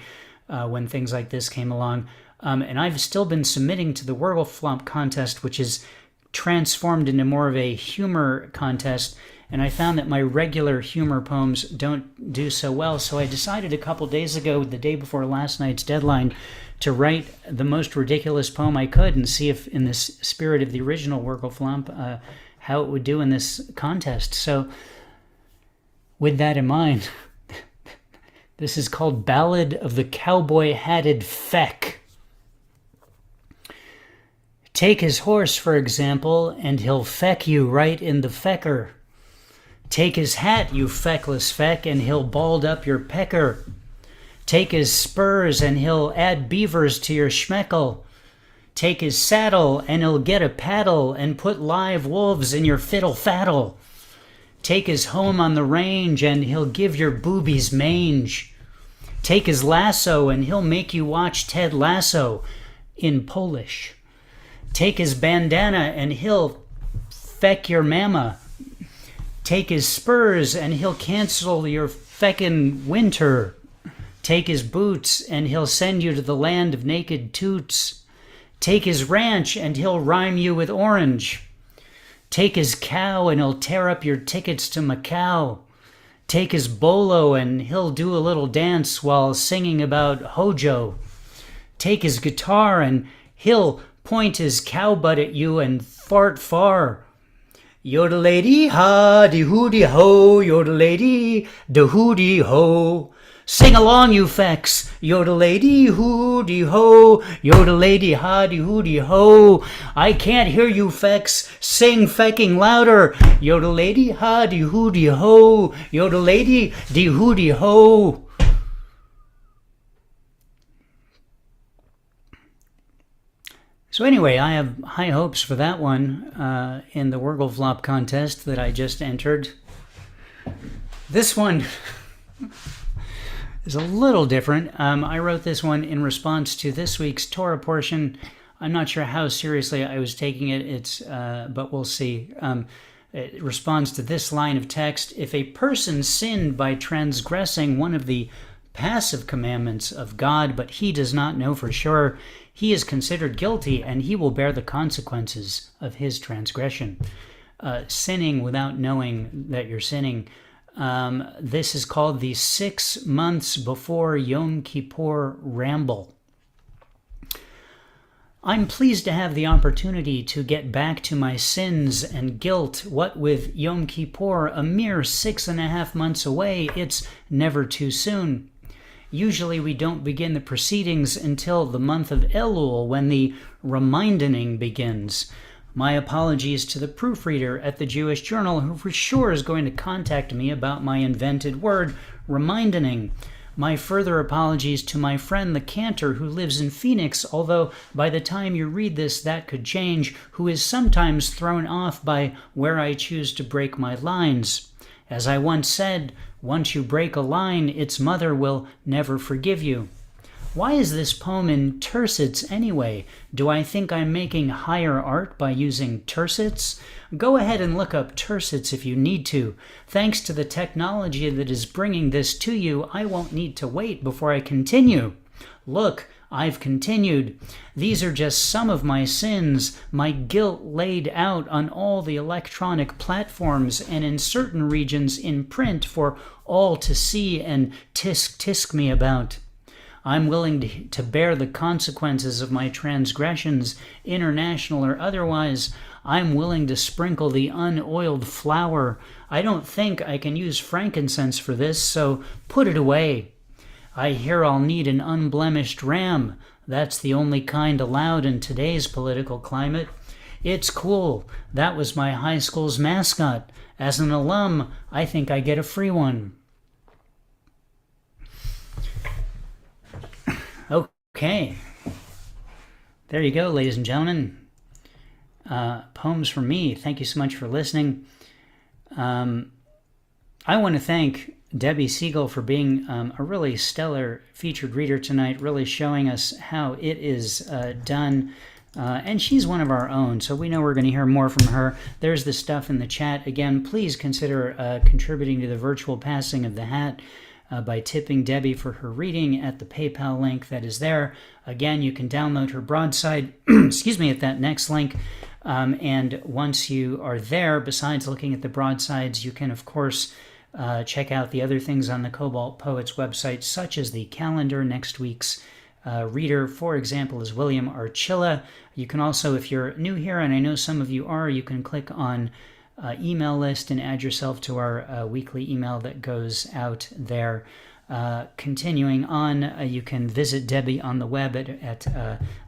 Speaker 1: when things like this came along. And I've still been submitting to the Wurgelflamp contest, which is transformed into more of a humor contest. And I found that my regular humor poems don't do so well. So I decided a couple days ago, the day before last night's deadline, to write the most ridiculous poem I could and see if, in this spirit of the original Wurgelflamp, how it would do in this contest. So with that in mind, this is called Ballad of the Cowboy-Hatted Feck. Take his horse, for example, and he'll feck you right in the fecker. Take his hat, you feckless feck, and he'll bald up your pecker. Take his spurs, and he'll add beavers to your schmeckle. Take his saddle, and he'll get a paddle and put live wolves in your fiddle-faddle. Take his home on the range, and he'll give your boobies mange. Take his lasso, and he'll make you watch Ted Lasso in Polish. Take his bandana, and he'll feck your mama. Take his spurs, and he'll cancel your feckin' winter. Take his boots, and he'll send you to the land of naked toots. Take his ranch, and he'll rhyme you with orange. Take his cow, and he'll tear up your tickets to Macau. Take his bolo, and he'll do a little dance while singing about Hojo. Take his guitar, and he'll point his cow butt at you and fart far. Yodelady ha de hooty ho, yodelady de hooty ho. Sing along, you fecks. Yodelady hooty ho, yodelady ha de hooty ho. I can't hear you fecks. Sing fecking louder. Yodelady ha de hooty ho, yodelady de hooty ho. So anyway, I have high hopes for that one in the Wurgelflamp contest that I just entered. This one is a little different. I wrote this one in response to this week's Torah portion. I'm not sure how seriously I was taking it, but we'll see. It responds to this line of text: if a person sinned by transgressing one of the passive commandments of God, but he does not know for sure, he is considered guilty, and he will bear the consequences of his transgression. Sinning without knowing that you're sinning. This is called the 6 months before Yom Kippur ramble. I'm pleased to have the opportunity to get back to my sins and guilt. What with Yom Kippur a mere 6.5 months away, it's never too soon. Usually we don't begin the proceedings until the month of Elul, when the reminding begins. My apologies to the proofreader at the Jewish Journal, who for sure is going to contact me about my invented word, reminding. My further apologies to my friend the cantor who lives in Phoenix, although by the time you read this that could change, who is sometimes thrown off by where I choose to break my lines. As I once said, once you break a line, its mother will never forgive you. Why is this poem in tercets anyway? Do I think I'm making higher art by using tercets? Go ahead and look up tercets if you need to. Thanks to the technology that is bringing this to you, I won't need to wait before I continue. Look, I've continued. These are just some of my sins, my guilt laid out on all the electronic platforms and in certain regions in print for all to see and tisk me about. I'm willing to bear the consequences of my transgressions, international or otherwise. I'm willing to sprinkle the unoiled flour. I don't think I can use frankincense for this, so put it away. I hear I'll need an unblemished ram. That's the only kind allowed in today's political climate. It's cool. That was my high school's mascot. As an alum, I think I get a free one. Okay. There you go, ladies and gentlemen. Poems from me. Thank you so much for listening. I want to thank Debbie Segal for being a really stellar featured reader tonight, really showing us how it is done. And she's one of our own, so we know we're going to hear more from her. There's the stuff in the chat. Again, please consider contributing to the virtual passing of the hat by tipping Debbie for her reading at the PayPal link that is there. Again, you can download her broadside, excuse me, at that next link. And once you are there, besides looking at the broadsides, you can, of course, check out the other things on the Cobalt Poets website, such as the calendar. Next week's reader, for example, is William Archila. You can also, if you're new here, and I know some of you are, you can click on email list and add yourself to our weekly email that goes out there. Continuing on, you can visit Debbie on the web at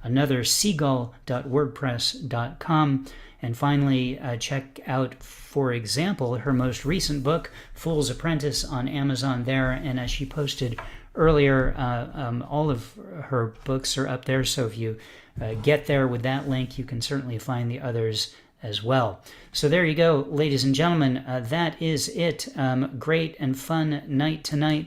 Speaker 1: another segal.wordpress.com. And finally, check out, for example, her most recent book, Fool's Apprentice, on Amazon there. And as she posted earlier, all of her books are up there. So if you get there with that link, you can certainly find the others as well. So there you go, ladies and gentlemen. That is it. Great and fun night tonight.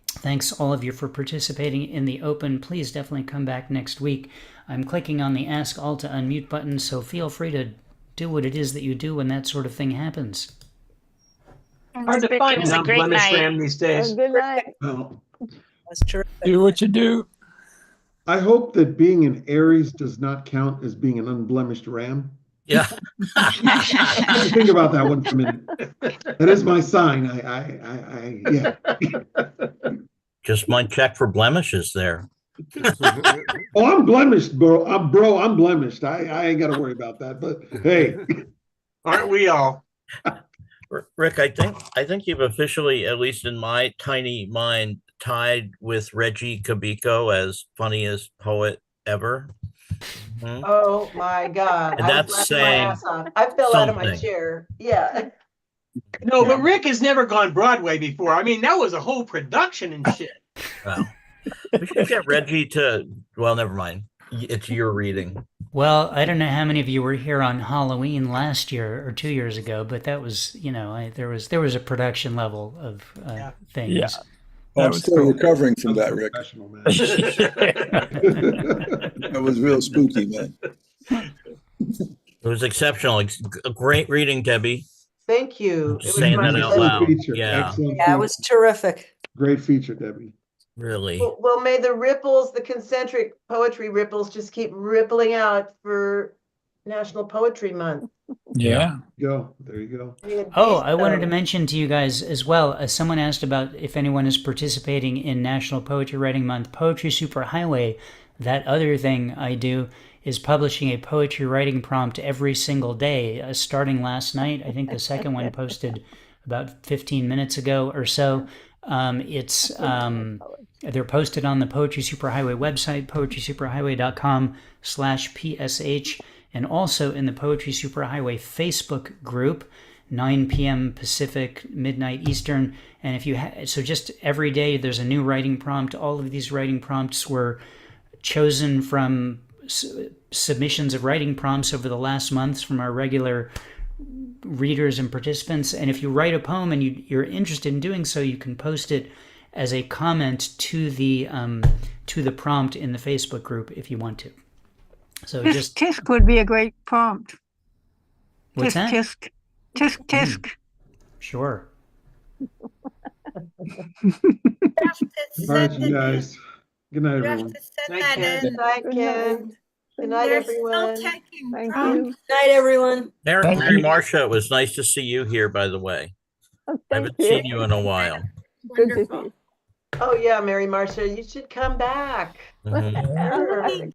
Speaker 1: Thanks all of you for participating in the open. Please definitely come back next week. I'm clicking on the Ask All to Unmute button, so feel free to do what it is that you do when that sort of thing happens.
Speaker 7: Hard to find an unblemished ram these days.
Speaker 10: Good night.
Speaker 5: Well,
Speaker 11: That's terrific.
Speaker 3: Do what you do.
Speaker 5: I hope that being an Aries does not count as being an unblemished ram.
Speaker 14: Yeah.
Speaker 5: Think about that one for a minute. That is my sign. Yeah.
Speaker 14: Just might check for blemishes there.
Speaker 5: Oh, I'm blemished, bro. I'm blemished. I ain't got to worry about that. But hey,
Speaker 7: aren't we all?
Speaker 14: Rick, I think you've officially, at least in my tiny mind, tied with Reggie Cabico as funniest poet ever. Mm-hmm.
Speaker 9: Oh my God.
Speaker 14: And that's saying
Speaker 9: I fell out of my
Speaker 14: something.
Speaker 9: chair. Yeah.
Speaker 7: No, but Rick has never gone Broadway before. I mean, that was a whole production and shit.
Speaker 14: Well, we should get Reggie to, well, never mind. It's your reading.
Speaker 1: Well, I don't know how many of you were here on Halloween last year or 2 years ago, but that was, there was a production level of things.
Speaker 19: Yeah. I'm still recovering from that, Rick. That was real spooky, man.
Speaker 14: It was exceptional. A great reading, Debbie.
Speaker 9: Thank you. It was
Speaker 14: Saying that out loud.
Speaker 5: feature.
Speaker 14: Yeah.
Speaker 5: Excellent
Speaker 11: Yeah, it was terrific.
Speaker 5: Great feature, Debbie.
Speaker 14: Really.
Speaker 9: Well, may the ripples, the concentric poetry ripples, just keep rippling out for National Poetry Month.
Speaker 3: Yeah.
Speaker 5: There you go.
Speaker 1: Oh, I wanted to mention to you guys as well, someone asked about if anyone is participating in National Poetry Writing Month. Poetry Superhighway, that other thing I do, is publishing a poetry writing prompt every single day, starting last night. I think the second one posted about 15 minutes ago or so. They're posted on the Poetry Superhighway website, poetrysuperhighway.com/PSH, and also in the Poetry Superhighway Facebook group, 9 p.m. Pacific, midnight Eastern. And if you so just every day there's a new writing prompt. All of these writing prompts were chosen from submissions of writing prompts over the last months from our regular readers and participants. And if you write a poem and you're interested in doing so, you can post it as a comment to the prompt in the Facebook group if you want to. So
Speaker 15: Tisk would be a great prompt.
Speaker 1: What's that?
Speaker 15: Tisk.
Speaker 1: Sure.
Speaker 5: All right, you guys. Good night, everyone.
Speaker 9: Good night, Ken. Good night, everyone.
Speaker 10: Thank you.
Speaker 11: Good night, everyone.
Speaker 14: Mary Marcia, it was nice to see you here, by the way. I haven't seen you in a while.
Speaker 10: Good to see you.
Speaker 9: Oh yeah, Mary Marcia, you should come back.
Speaker 14: Mhm.
Speaker 9: Sure.